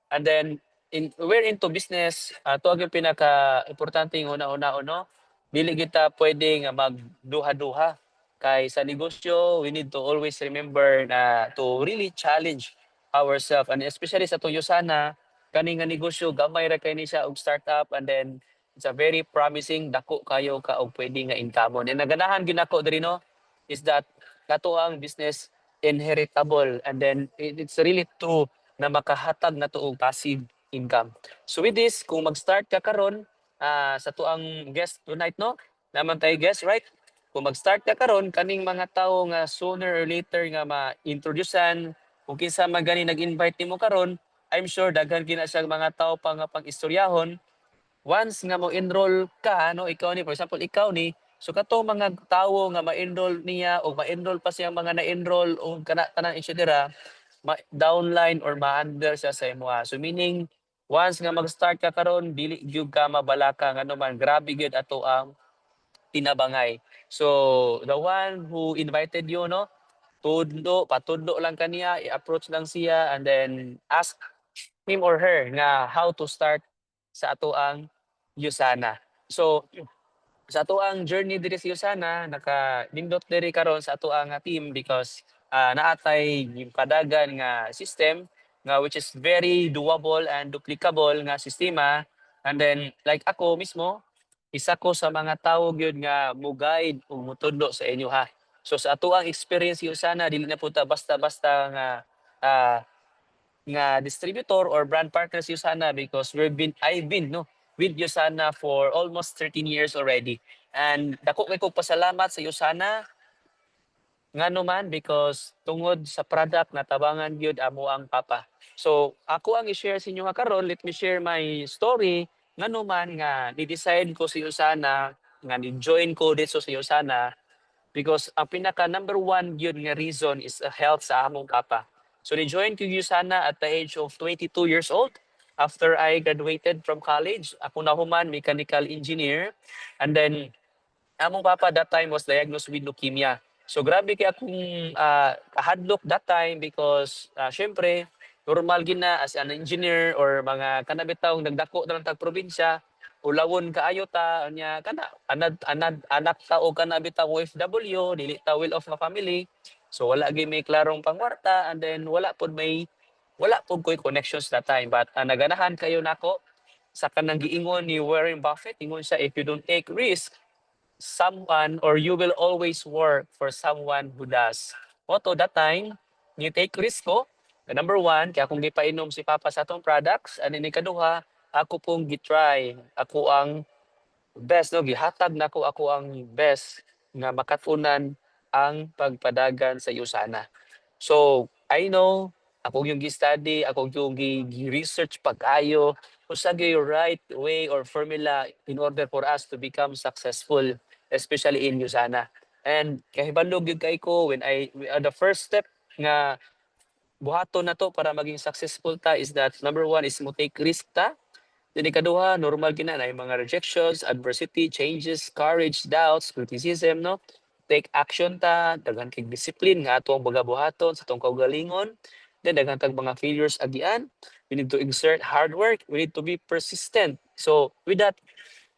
C: And then we're into business, to ang pinaka importante ng una-una no. Dili kita pwede nga magduha-duha kay sa negosyo, we need to always remember na to really challenge ourselves and especially sa tuyo sana kani nga negosyo gamay ra kay ni siya og startup and then it's a very promising dako kayo ka og pwede nga income. And naganahan ginako diri no is that kato ang business inheritable and then it's really true na makahatag na to og passive income. So with this, kung mag-start ka karon sa tuang guest tonight no, naman tayo guest right? Kung mag-start ka karon kaning mga tawo nga sooner or later nga ma-introducean kung kinsa man gani nag-invite nimo karon, I'm sure daghan kina siyang mga tawo pa nga pang-istoryahon. Once nga mo enroll ka no, ikaw ni for example ikaw ni so kato mga tawo nga ma-enroll niya o ma-enroll pa siyang mga na-enroll o kana tanan etc. downline or ma-under siya sa imo. So meaning once nga mag-start ka karon dili gyud ka mabalaka nga man grabe gyud ato ang tinabangay. So, the one who invited you, no? Patudlo lang kaniya, i-approach lang siya, and then ask him or her nga how to start sa ato ang Usana. So, sa ato ang journey diri sa Usana, naka-nindot diri karon sa ato ang team because naatay yung padagan nga system nga which is very doable and duplicable nga sistema. And then, like ako mismo, isa ko sa mga tao gyud nga mo-guide o mutudlo sa inyo ha. So sa ato ang experience yung sana dili na puta basta-basta ah, nga distributor or brand partners yung sana because I've been no with Yusana for almost 13 years already. And dako kay ko pasalamat sa Yusana ngano man because tungod sa product natabangan gyud amo ang papa. So ako ang i-share sa inyo nga karon, let me share my story ngano man nga ni-decide ko sa Usana nga ni-join ko dito sa Usana because ang pinaka number one gyud nga reason is health sa among papa. So ni-join ko Usana at the age of 22 years old after I graduated from college. Ako na human mechanical engineer and then among papa that time was diagnosed with leukemia. So grabe kay akong kahadlok that time because syempre normal gina as an engineer or mga kanabitawng nagdako na lang tag probinsya ulawon kaayo ta nya kana anad anak ta o kanabitaw OFW dili ta will of a family. So wala gyud may klarong pangwarta and then wala pud koy connections that time but naganahan kayo nako sa kanang giingon ni Warren Buffett ingon siya if you don't take risk someone or you will always work for someone who does. Oto that time, you take risk ko. Number one, kaya akong gipainom si Papa sa atong products. Ano ni kaduha, ako pong gitry. Ako ang best, no? Gihatag na ako ang best nga makatunan ang pagpadagan sa Usana. So, I know, ako yung gi-study, ako yung gi-research pag-ayo, kung sa yung right way or formula in order for us to become successful, especially in Usana. And kahibalog yung kay ko, the first step nga buhaton na to para maging successful ta is that number one is mo take risk ta. Then ikaduha, normal gina na yung mga rejections, adversity, changes, courage, doubts, criticism, no? Take action ta, daghan kay discipline nga ato ang bagabuhaton sa tong kaugalingon. Then daghan tag mga failures agian. We need to exert hard work. We need to be persistent. So with that,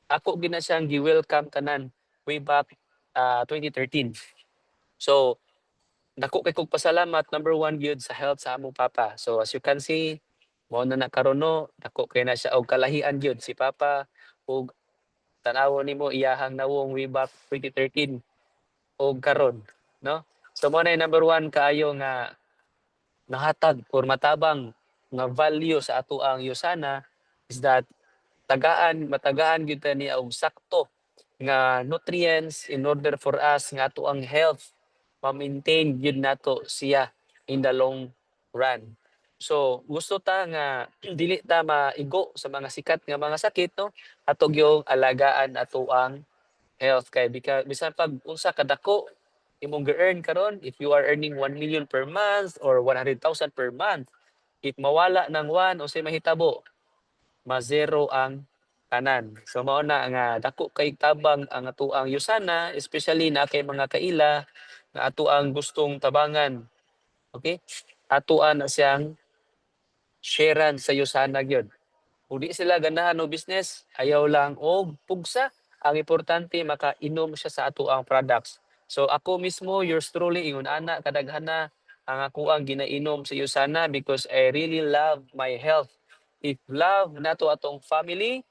C: ako gina siyang gi-welcome tanan way back 2013. So dako kay kog pasalamat number one gyud sa health sa among papa. So as you can see, mao na karon no, dako kay na siya og kalahian gyud si papa ug tan-awon nimo iyahang nawong way back 2013 og karon, no? So mo na number one kaayo nga nahatag or matabang nga value sa ato ang Yusana is that matagaan gyud ta niya og sakto nga nutrients in order for us nga ato ang health ma-maintain gyud nato siya in the long run. So gusto ta nga dili ta maigo sa mga sikat nga mga sakit no, ato gyung alagaan ato ang health kay bisan pag unsa kadako imong gi-earn karon, if you are earning 1 million per month or 100,000 per month, if mawala ng 1 o say mahitabo, ma-zero ang tanan. So mao na nga dako kay tabang ang ato ang Yusana, especially na kay mga kaila nga ato ang gustong tabangan. Okay? Atoan na siyang sharean sa Yusana gyud. Kung di sila ganahan o business, ayaw lang og pugsa. Ang importante makainom siya sa ato ang products. So ako mismo, yours truly, ingon ana kadaghana ang ako ang ginainom sa Yusana because I really love my health. If love nato atong family,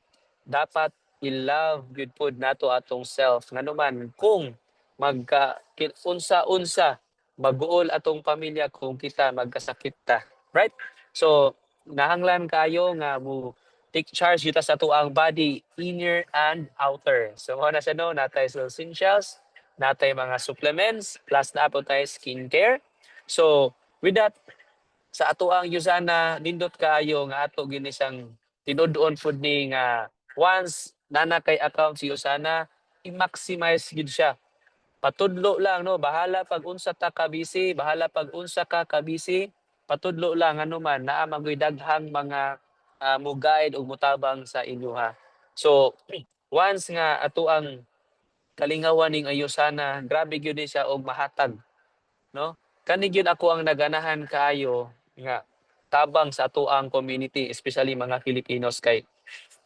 C: dapat i-love good food nato atong self. Ngano man kung unsa-unsa maguol atong pamilya kung kita magkasakit ta. Right? So nahanglan kayo nga mo take charge kita sa tuang body, inner and outer. So mo na siya no, natay sa essentials, natay mga supplements, plus na po tayo skincare. So with that, sa ato ang Yusana, nindot kaayo nga ato gini siyang tinuduon food ni nga once nana kay account si Yusana, i-maximize gid siya. Patudlo lang no, bahala pag unsa ta ka busy, bahala pag unsa ka busy, patudlo lang ano man naa magoy daghang mga mo guide ug mutabang sa inyo ha. So once nga ato ang kalingawan ning Ayosana, grabe gyud ni siya og mahatag, no? Kani gyud ako ang naganahan kaayo nga tabang sa ato ang community, especially mga Filipinos kay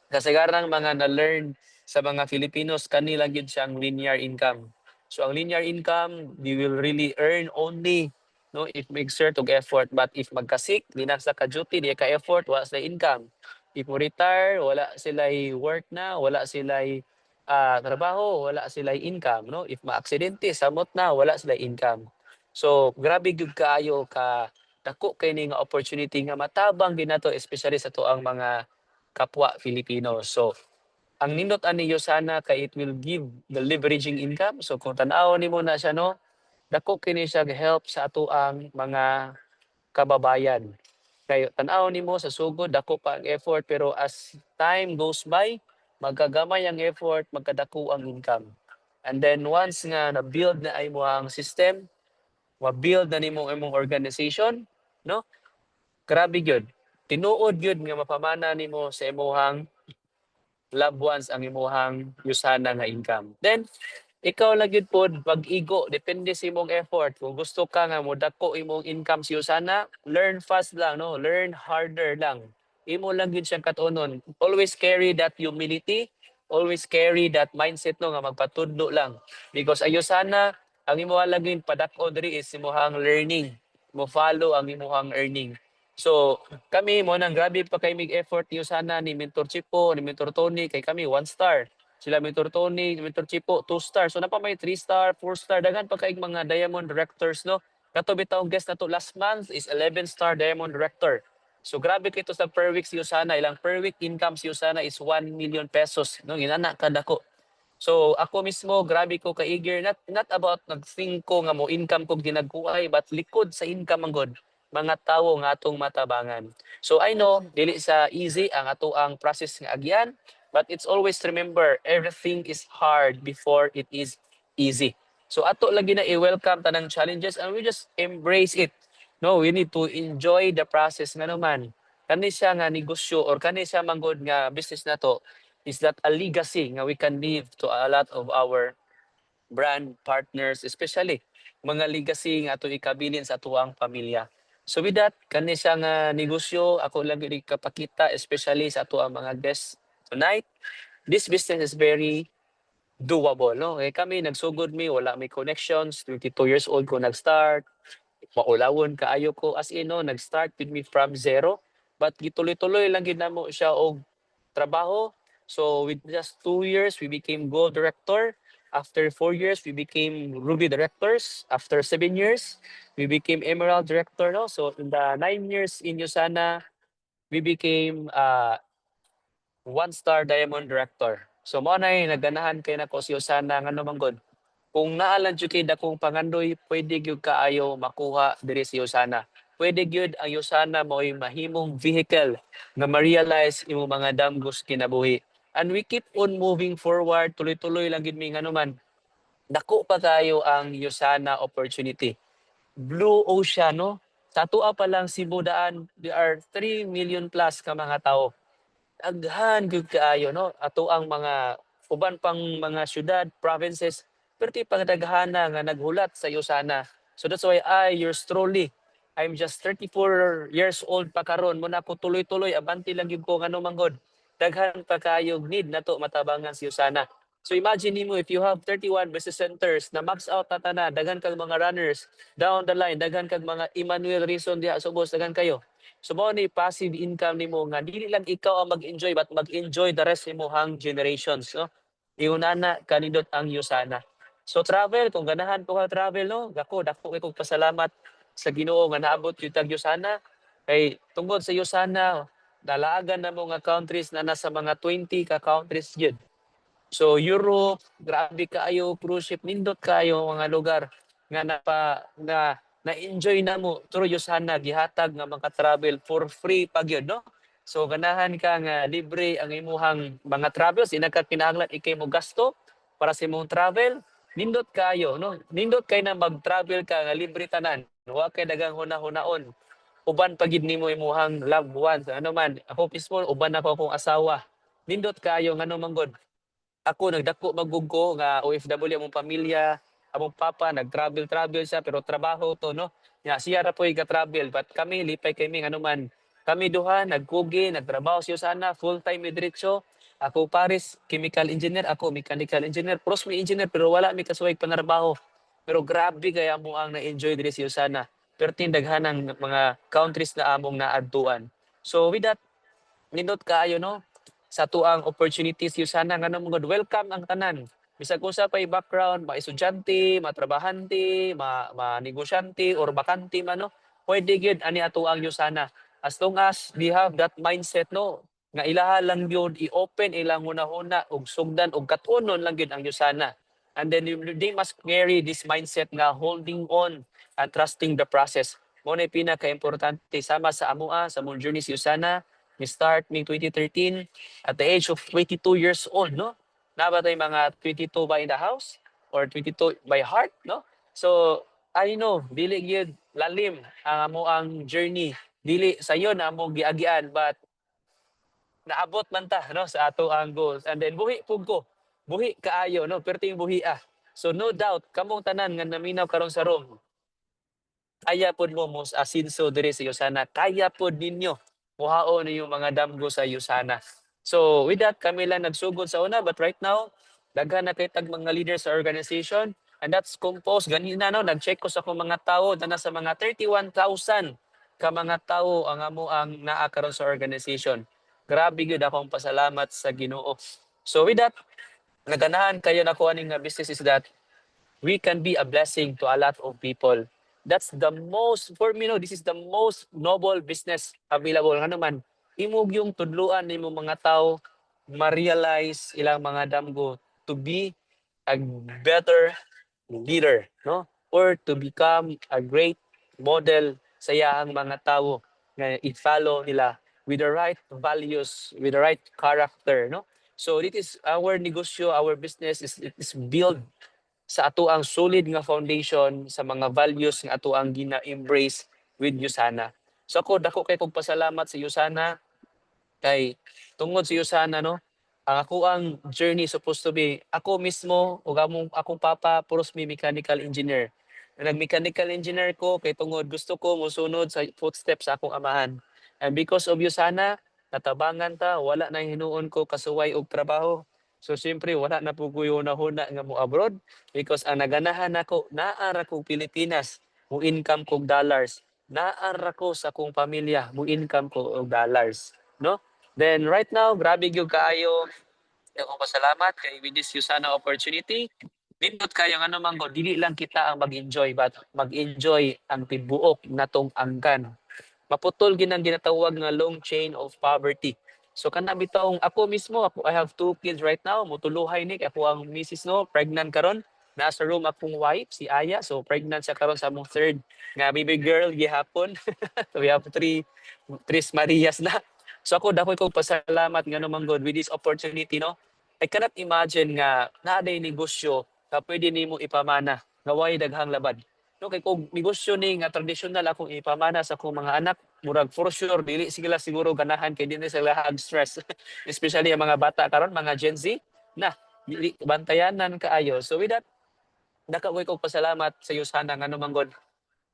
C: kasagaran mga na-learn sa mga Filipinos kanila gyud siyang linear income. So ang linear income, they will really earn only no if mag-exert og effort, but if magkasik di na sa ka-duty di ka effort wala sila income. If mo retire wala sila work na, wala sila trabaho, wala sila income no. If maaksidente samot na wala sila income. So grabe gyud kaayo ka dako kay ni nga opportunity nga matabang din nato especially sa tuang mga kapwa Filipino. So, ang nindot ani Yusana kay it will give the leveraging income. So, kung tanaw nimo na siya no, dako kini siya help sa ato ang mga kababayan. Kay tanaw nimo sa sugod dako pa ang effort pero as time goes by, magagamay ang effort, magkadako ang income. And then once nga na-build na ay mo ang system, ma-build na nimo imong organization, no? Grabe gyud. Tinuod gyud nga mapamana nimo sa imong loved ones ang imong Yusana nga income. Then ikaw lang gyud pod pag-igo depende sa imong effort. Kung gusto ka nga modako imong income sa Yusana, learn fast lang no, learn harder lang. Imo lang gyud siyang katunon. Always carry that humility, always carry that mindset no nga magpatudlo lang. Because ayo sana ang imo lang gyud padako diri is imong learning. Mo follow ang imong earning. So, kami mo nang grabe pa kay mig effort niyo sana ni Mentor Chipo, ni Mentor Tony kay kami 1 star. Sila Mentor Tony, Mentor Chipo 2 star. So na pa may 3 star, 4 star daghan pa kay mga Diamond Directors no. Kato bitaw guest nato last month is 11 star Diamond Director. So grabe kito sa per week si Usana, ilang per week income si Usana is 1 million pesos no inana kadako. So ako mismo grabe ko ka eager not about nag-think ko nga mo income kog ginagkuhay but likod sa income ang god mga tawo nga atong matabangan. So I know dili sa easy ang ato ang process nga agyan, but it's always remember everything is hard before it is easy. So ato lagi na i-welcome tanang challenges and we just embrace it. No, we need to enjoy the process nga naman. Kani siya nga negosyo or kani siya manggod nga business nato is that a legacy nga we can leave to a lot of our brand partners, especially mga legacy nga ato ikabilin sa atuang pamilya. So with that, kani siya nga negosyo, ako lang gyud kapakita especially sa atuang mga guests tonight. This business is very doable, no? Eh kami nagsugod mi, wala may connections, 22 years old ko nag-start, maulawon kaayo ko as in no, nag-start with me from zero, but gituloy-tuloy lang gid namo siya og trabaho. So with just 2 years, we became gold director. After 4 years, we became ruby directors. After 7 years, we became emerald director. No? So in the 9 years in Yusana, we became one-star diamond director. So mo na naganahan kay nako si Yusana nga naman god. Kung naalan jud kay dakong pangandoy, pwede gyud kaayo makuha diri sa Yusana. Pwede gyud ang Yusana mo'y mahimong vehicle nga ma-realize imo mga damgos kinabuhi. And we keep on moving forward, tuloy-tuloy lang gid mi nganuman. Dako pa kayo ang Yusana opportunity. Blue Ocean, no? Sa tua pa lang Cebu daan, there are 3 million plus ka mga tao. Daghan gyud kaayo no ato ang mga uban pang mga syudad, provinces, perti pang daghana nga naghulat sa iyo sana. So that's why yours truly, I'm just 34 years old pa karon mo na ko tuloy-tuloy abanti lang gyud ko ngano manggod. Daghan pa kayo need nato matabangan sa iyo sana. So imagine nimo if you have 31 business centers na max out na tanan, daghan kag mga runners down the line, daghan kag mga Emmanuel Rizon diha sa ubos, daghan kayo. So mo ni passive income nimo nga dili lang ikaw ang mag-enjoy but mag-enjoy the rest nimo hang generations, no? Iunana kanindot ang Yusana. So travel kung ganahan ko ka travel no, dako kay kog pasalamat sa Ginoo nga naabot gyud tag Yusana kay tungod sa Yusana dalaagan na mo nga countries na nasa mga 20 ka countries gyud. So Europe, grabe kaayo cruise ship nindot kaayo mga lugar nga na-enjoy na mo through Yusana gihatag nga maka-travel for free pa gyud no. So ganahan ka nga libre ang imuhang mga travels ina ka kinahanglan ikay mo gasto para sa imong travel. Nindot kayo no. Nindot kay na mag-travel ka nga libre tanan. Wa kay dagang hunahunaon. Uban pagid nimo imuhang loved ones. Ano man, ako mismo uban ako akong asawa. Nindot kayo ngano manggod ako nagdako magugko nga OFW among pamilya, among papa nag-travel siya pero trabaho to no. Nya siya ra poy ga-travel but kami lipay kami nga man. Kami duha nagkugi, nagtrabaho siya sana full-time mi diretso. Ako Paris chemical engineer, ako mechanical engineer, pros mi engineer pero wala mi kasuway panarbaho. Pero grabe kaya mo ang na-enjoy diri siya sana. Pertin daghanang mga countries na among naadtuan. So with that nindot kaayo no sa tuang opportunities yun sana nga naman good welcome ang tanan bisag kung sa pay background estudyante matrabahante negosyante or bakante man no pwede gyud ani ato ang yun sana as long as we have that mindset no nga ilaha lang gyud i-open ilang hunahuna og sugdan og katunon lang gyud ang yun sana and then they must carry this mindset nga holding on and trusting the process mo na pinaka-importante sama sa amoa sa mong journey sa Yusana. We start me 2013 at the age of 22 years old, no? Nabatay mga 22 ba in the house or 22 by heart, no? So, I know, dili gyud lalim ang amo ang journey. Dili sayo na amo giagian but naabot man ta no sa ato ang goals. And then buhi pug ko. Buhi kaayo no, perting buhi ah. So no doubt kamong tanan nga naminaw karon sa room kaya pod mo mos asinso diri sa Yusana. Kaya pod ninyo muhaon yung mga damgo sa Yusana. So with that, kami lang nagsugod sa una. But right now, daghan na kay tag mga leaders sa organization. And that's composed. Ganina no, nag-check ko sa akong mga tao na nasa mga 31,000 ka mga tao ang amo ang naa karon sa organization. Grabe gyud akong pasalamat sa Ginoo. So with that, naganahan kayo na ko aning nga business is that we can be a blessing to a lot of people. That's the most, for me, no, this is the most noble business available. Nga naman, imog yung tudluan ni mo mga tao, ma-realize ilang mga damgo to be a better leader, no? Or to become a great model sa iyang mga tao nga i-follow nila with the right values, with the right character, no? So it is our negosyo, our business is built sa ato ang solid nga foundation sa mga values nga ato ang gina-embrace with Yusana. So ako dako kay kog pasalamat sa Yusana kay tungod sa Yusana no. Ang ako ang journey supposed to be ako mismo ug akong papa puros mi mechanical engineer. Nag-mechanical engineer ko kay tungod gusto ko mosunod sa footsteps sa akong amahan. And because of Yusana, natabangan ta, wala na hinuon ko kasuway og trabaho. So siyempre wala na po ko yung nahuna nga mo abroad because ang naganahan ako naara ko Pilipinas, mo income kog dollars. Naara ko sa kong pamilya, mo income ko og dollars, no? Then right now, grabe gyud kaayo. Ako pasalamat kay with this Usana opportunity. Nindot kayo nga naman ko, dili lang kita ang mag-enjoy but mag-enjoy ang tibuok natong angkan. Maputol ginang ginatawag nga long chain of poverty. So kana bitong ako mismo, I have 2 kids right now, mutuluhay ni ako ang misis no, pregnant karon. Nasa room akong wife si Aya, so pregnant siya karon sa among third nga baby girl gihapon. So we have Tris Marias na. So ako dapat ko pasalamat nga naman God with this opportunity no. I cannot imagine nga naaday negosyo na pwede nimo ipamana nga way daghang labad. No kay kung negosyo ni nga traditional akong ipamana sa akong mga anak, murag for sure dili sila siguro ganahan kay dinhi sila hag stress. Especially ang mga bata karon, mga Gen Z na dili bantayanan kaayo. So with that, nakakoy kog pasalamat sa iyo sana nga naman God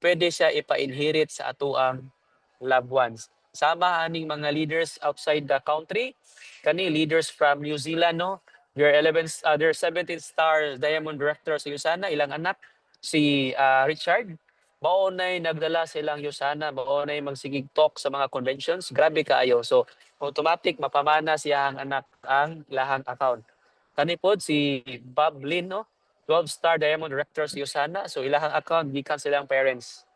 C: pwede siya ipa-inherit sa atuang loved ones. Sama aning mga leaders outside the country, kani leaders from New Zealand no. There are 17-star Diamond Director sa Usana, ilang anak si Richard. Maunay nagdala silang Usana, maunay magsigig talk sa mga conventions. Grabe kaayo. So automatic mapamana siya ang anak ang lahang account. Kani pod si Bob Lin no, 12-star Diamond Director sa Usana. So ilahang account gikan silang parents.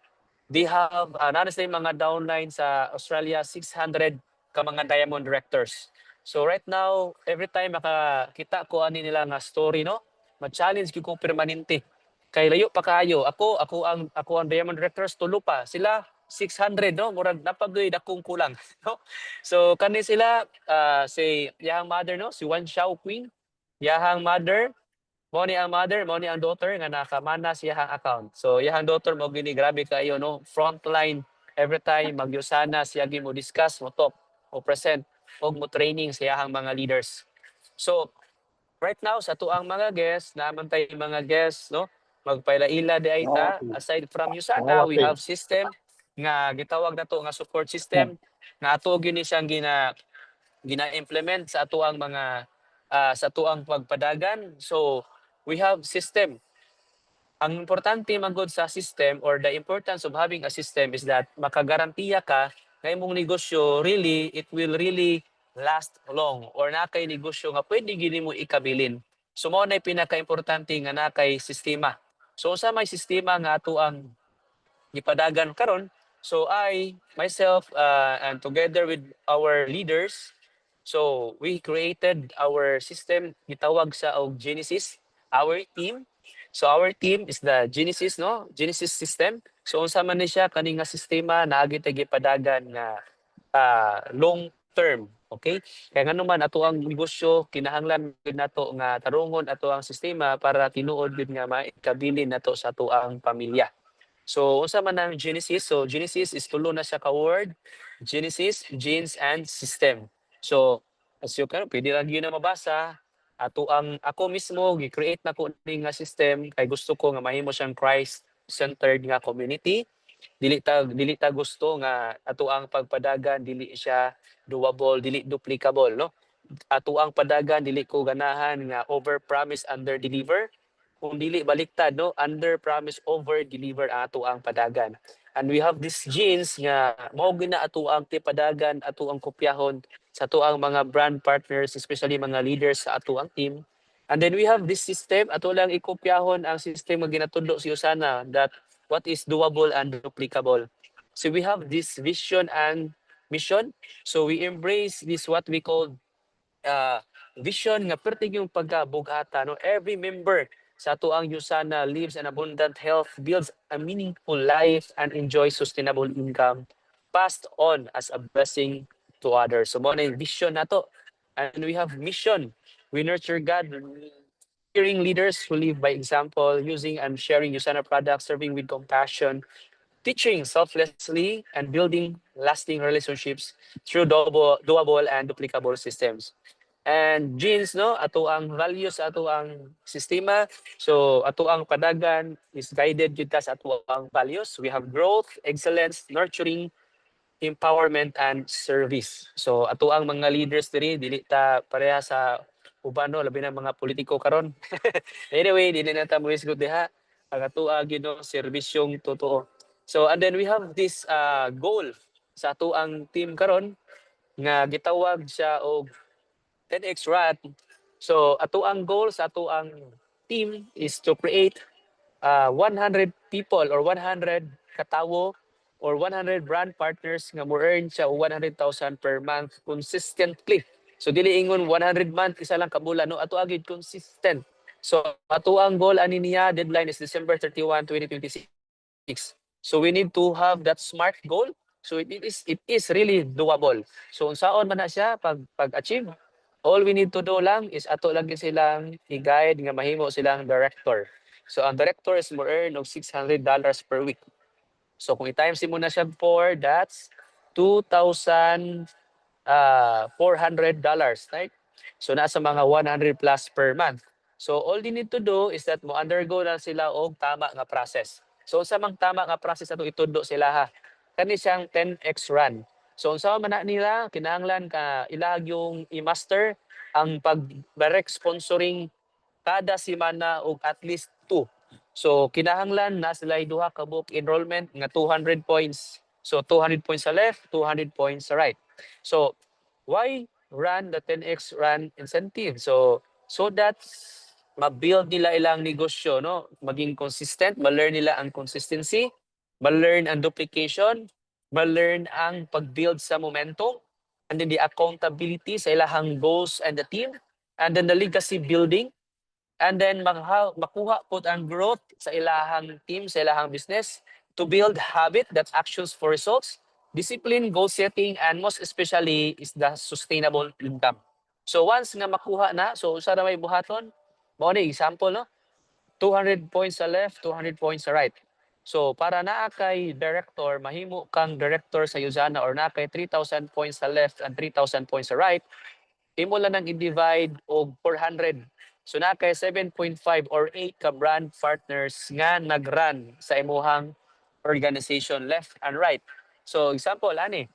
C: They have honestly mga downline sa Australia 600 ka mga diamond directors. So right now every time makakita ko ani nila nga story no, ma-challenge gyud ko permanente. Kay layo pa kaayo. Ako ang diamond directors tulo pa. Sila 600 no, murag napagoy dakong kulang no. So kani sila si yahang mother no, si Wan Xiao Queen, yahang mother mo ni ang mother, mo ni ang daughter nga nakamana sa iyang account. So iyang daughter mo gini grabe kayo no, frontline every time magyusana siya gi mo discuss mo talk o present og mo training sa iyang mga leaders. So right now sa tuang mga guests, naman tayo mga guests no, magpailaila di ay ta. Aside from Usana, we have system nga gitawag na to nga support system nga ato gini siyang gina-implement sa atuang mga sa atuang pagpadagan. So we have system. Ang importante magod sa system or the importance of having a system is that makagarantiya ka nga imong negosyo really, it will really last long or na kay negosyo nga pwede gini mo ikabilin. So mo na pinaka-importante nga na kay sistema. So sa may sistema nga ato ang gipadagan karon, so I myself and together with our leaders, so we created our system gitawag sa og Genesis, our team. So our team is the Genesis no, Genesis system. So unsa man ni siya kani nga sistema naagi tay gipadagan nga long term, okay? Kaya nga naman ato ang negosyo kinahanglan gid nato nga tarungon ato ang sistema para tinuod gid nga maikabilin nato sa ato ang pamilya. So unsa man ang Genesis? So Genesis is tulo na siya ka word. Genesis, genes and system. So as you can pwede lang yun na mabasa. Ako mismo gi-create na ko ni nga system kay gusto ko nga mahimo siyang Christ-centered nga community. Dili ta gusto nga ato ang pagpadagan dili siya doable, dili duplicable no. Ato ang padagan dili ko ganahan nga over promise under deliver, kung dili baliktad no, under promise over deliver ang ato ang padagan. And we have these genes nga mao gina ato ang tipadagan, ato ang kopyahon sa ato ang mga brand partners, especially mga leaders sa ato ang team. And then we have this system, ato lang ikopyahon ang system nga ginatudlo si Usana that what is doable and duplicable. So we have this vision and mission. So we embrace this what we call vision nga pertig yung pagkabugata no. Every member sa ato ang Usana lives an abundant health, builds a meaningful life and enjoys sustainable income passed on as a blessing to others. So mo na yung vision nato. And we have mission. We nurture God, hearing leaders who live by example, using and sharing Usana products, serving with compassion, teaching selflessly, and building lasting relationships through doable and duplicable systems. And genes no, ato ang values, ato ang sistema. So ato ang padagan is guided jud ta sa ato ang values. We have growth, excellence, nurturing, empowerment and service. So ato ang mga leaders diri dili ta pareha sa uban no labi na mga politiko karon. Anyway, di na ta mo isgot diha. Ang atoa gyud no serbisyong totoo. So and then we have this goal sa ato ang team karon nga gitawag siya og 10x run. So ato ang goal sa ato ang team is to create 100 people or 100 katawo or 100 brand partners nga mo earn siya og 100,000 per month consistently. So dili ingon 100 month isa lang ka bulan no, ato agid consistent. So ato ang goal ani niya deadline is December 31, 2026. So we need to have that SMART goal. So it is really doable. So unsaon man na siya pag-achieve, all we need to do lang is ato lang silang i-guide nga mahimo silang director. So ang director is mo earn og $600 per week. So kung i-times mo na siya 4, that's $2,400, right? So nasa mga 100 plus per month. So all they need to do is that mo undergo na sila og tama nga process. So sa mang tama nga process ato itudo sila ha. Kani siyang 10x run. So unsa man na nila kinahanglan ka ilag yung i-master ang pag-direct sponsoring kada semana og at least 2. So kinahanglan na sila duha ka book enrollment nga 200 points. So 200 points sa left, 200 points sa right. So why run the 10x run incentive? So that ma-build nila ilang negosyo, no? Maging consistent, ma-learn nila ang consistency, ma-learn ang duplication, ma-learn ang pag-build sa momentum, and then the accountability sa ilahang goals and the team, and then the legacy building, and then makuha po ang growth sa ilahang team, sa ilahang business, to build habit, that's actions for results, discipline, goal setting, and most especially is the sustainable income. So once nga makuha na, so usa ra may buhaton, mao ni example no, 200 points sa left, 200 points sa right. So para naa kay director, mahimo kang director sa Yuzana or naa kay 3,000 points sa left and 3,000 points sa right, imo lang nang i-divide og 400. So na kay 7.5 or 8 ka brand partners nga nag-run sa imuhang organization left and right. So example ani,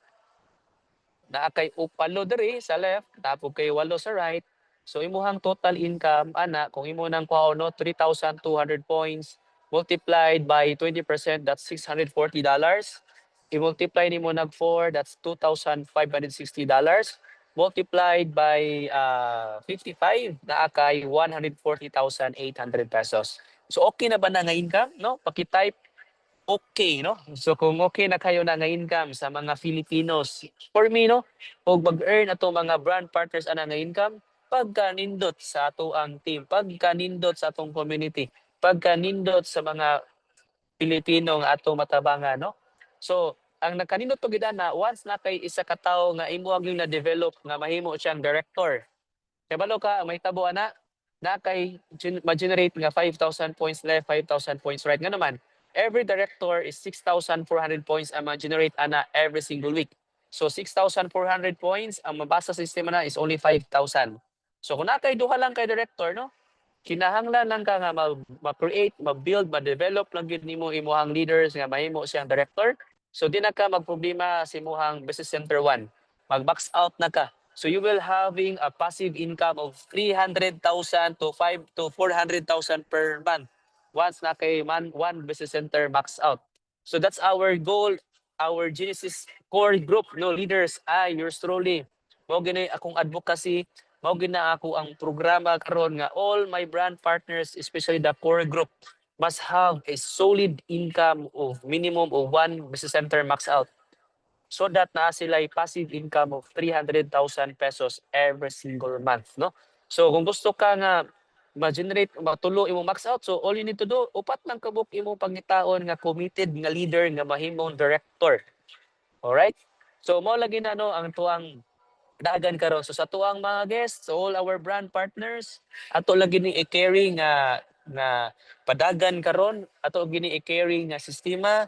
C: naa kay upalo diri sa left, tapos kay 8 sa right. So imuhang total income ana kung imo nang kuha no 3,200 points multiplied by 20%, that's $640. I-multiply nimo nag 4, that's $2,560. Multiplied by 55, naa kay 140,800 pesos. So okay na ba na nga income, no? Paki-type okay, no? So kung okay na kayo na nga income sa mga Filipinos, for me, no? Kung mag-earn ato mga brand partners ana nga income, pagka-nindot sa ato ang team, pagka-nindot sa atong community, pagka-nindot sa mga Pilipino nga ato matabangan, no? So ang nagkanindot to gid na once na kay isa ka tawo nga imo ang na develop nga mahimo siyang director. Kay balo ka may tabo ana na kay ma-generate nga 5,000 points left, 5,000 points right nga naman. Every director is 6,400 points ang ma-generate ana every single week. So 6,400 points ang mabasa sa sistema na is only 5,000. So kung nakay duha lang kay director, no? Kinahanglan lang ka nga ma-create, ma-build, ma-develop lang gid nimo imuhang leaders nga mahimo siyang director. So di na ka magproblema sa imuhang business center 1. Mag-max out na ka. So you will having a passive income of 300,000 to 400,000 per month once na kay one business center max out. So that's our goal, our Genesis core group, no leaders. Yours truly. Mao gini akong advocacy, mao gina ako ang programa karon nga all my brand partners, especially the core group, must have a solid income of minimum of 1 business center max out. So that na sila passive income of 300,000 pesos every single month, no? So kung gusto ka nga ma-generate, matulo imo max out, so all you need to do, upat lang kabuk imo pangitaon nga committed nga leader nga mahimong director. Alright? So mao lagi na no ang tuang dagan karon. So sa tuang mga guests, so all our brand partners, ato lagi ni i-carry nga padagan karon, ato gini i-carry nga sistema,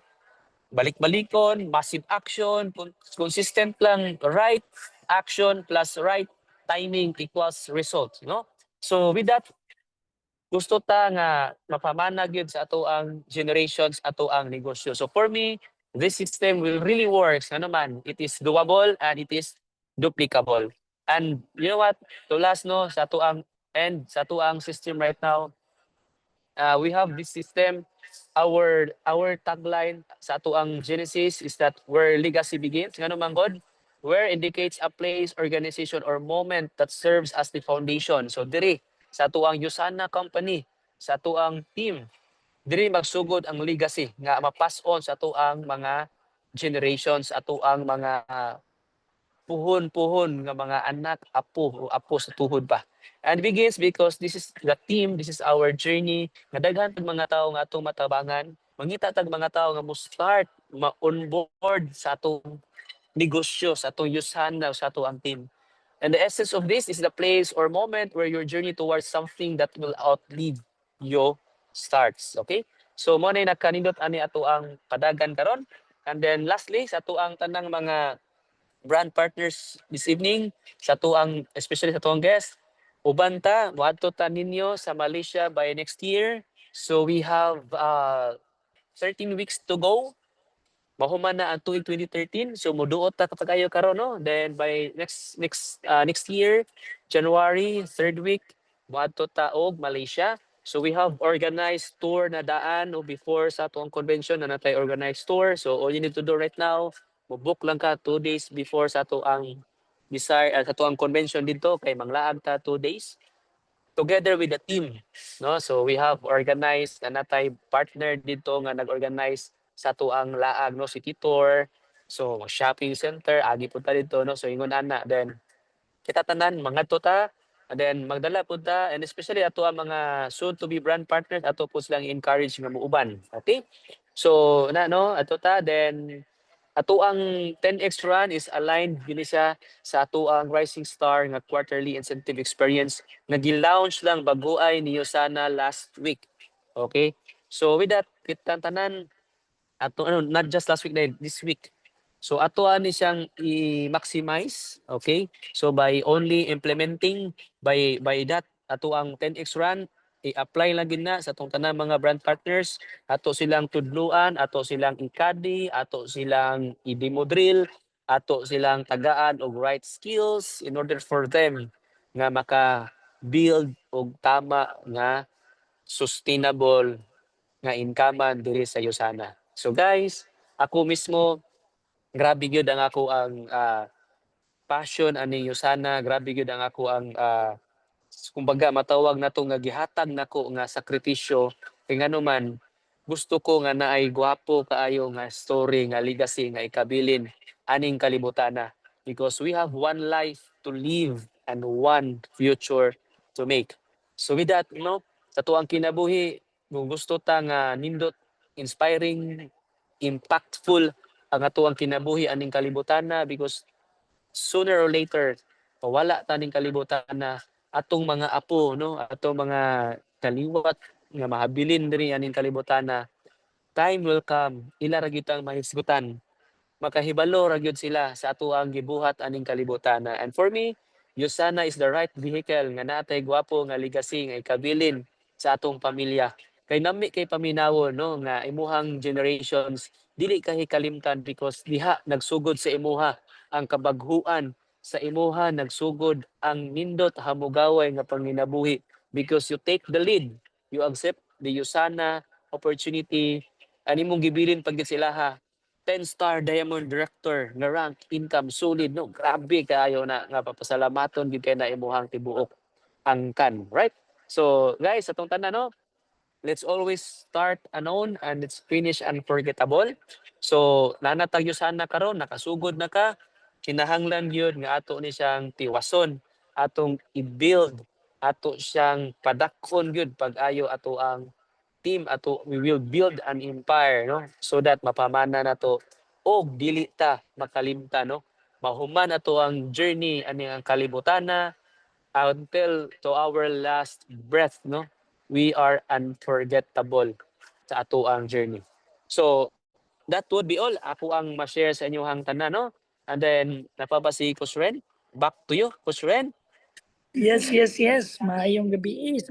C: balik-balikon, massive action, consistent lang, right action plus right timing equals result, no? So with that, gusto ta nga mapamana gyud sa ato ang generations, ato ang negosyo. So for me, this system will really works. Ano man, it is doable and it is duplicable. And you know what? To last no, sa ato ang And sa tuang system right now, we have this system. Our tagline sa tuang Genesis is that where legacy begins. Ngano man god? Where indicates a place, organization, or moment that serves as the foundation. So diri sa tuang Yusana Company, sa tuang team, diri magsugod ang legacy nga mapass on sa tuang mga generations, ato ang mga puhon-puhon nga mga anak, apo o apo sa tuhod pa. And begins because this is the team, this is our journey. Nga daghan tag mga tao nga atong matabangan, mangita tag mga tao nga mo start ma-on board sa atong negosyo, sa atong Yusana, sa atong team. And the essence of this is the place or moment where your journey towards something that will outlive you starts. Okay? So mo na nakanindot ani ato ang padagan karon. And then lastly, sa ato ang tanang mga brand partners this evening, sa tuang especially sa tuang guest, uban ta moadto ta ninyo sa Malaysia by next year. So we have 13 weeks to go. Mahuman na ang tuig 2013. So moduot ta kapag ayo karon no. Then by next year, January 3rd week, moadto ta og Malaysia. So we have organized tour na daan o before sa tuang convention na natay organized tour. So all you need to do right now, mo-book lang ka 2 days before sa tuang sa tuang convention dito kay manglaag ta 2 days together with the team, no? So we have organized na natay partner dito nga nag-organize sa tuang laag, no, city tour. So shopping center agi punta dito, no. So ingon ana, then kita tanan mangadto ta, and then magdala pud ta, and especially ato ang mga soon to be brand partners ato po silang encourage nga muuban. Okay? So na no ato ta, then ato ang 10x run is aligned gini siya sa ato ang Rising Star nga quarterly incentive experience nga gi-launch lang baguay niyo sana last week. Okay? So with that, kita tanan ato not just last week na this week. So ato ani siyang i-maximize, okay? So by only implementing by that ato ang 10x run i-apply lang gid na sa atong tanang mga brand partners, ato silang tudluan, ato silang ikadi, ato silang i-demo drill, ato silang tagaan og right skills in order for them nga maka build og tama nga sustainable nga income diri sa Yusana. So guys, ako mismo grabe gyud ang ako ang passion ani Yusana, grabe gyud ang ako ang kumbaga matawag nato nga gihatag nako nga sakripisyo kay ngano man gusto ko nga naay gwapo kaayo nga story nga legacy nga ikabilin aning kalibutan na because we have one life to live and one future to make. So with that, no, sa tuang kinabuhi, kung gusto ta nga nindot, inspiring, impactful ang atuang kinabuhi aning kalibutan na because sooner or later mawala ta ning kalibutan na atong mga apo, no, atong mga kaliwat nga mahabilin diri aning kalibutan na time will come ila ra gyud ang mahisgutan makahibalo ra gyud sila sa ato ang gibuhat aning kalibutan na. And for me, Yusana is the right vehicle nga natay gwapo nga legacy nga ikabilin sa atong pamilya kay nami kay paminawon, no, nga imuhang generations dili kahi kalimtan because diha nagsugod sa imuha ang kabaghuan, sa imuha nagsugod ang nindot hamugaway nga panginabuhi because you take the lead, you accept the Yusana opportunity ani mong gibilin pag sila ha 10-star diamond director nga rank income solid, no, grabe kaayo na nga papasalamaton gyud kay na imuhang tibuok angkan, right? So guys, atong tanan, no, let's always start unknown and let's finish unforgettable. So nanatag sana karon nakasugod na ka, kinahanglan gyud nga ato ni siyang tiwason, atong i-build, ato siyang padakon gyud pag-ayo ato ang team, ato we will build an empire, no, so that mapamana nato og dili ta makalimtan, no, mahuman ato ang journey ani ang kalibutana until to our last breath, no, we are unforgettable sa ato ang journey. So that would be all ako ang ma-share sa inyong tanan, no, and then napabasi Coach Ren, back to you Coach Ren.
A: Yes, yes, yes. Maayong gabi.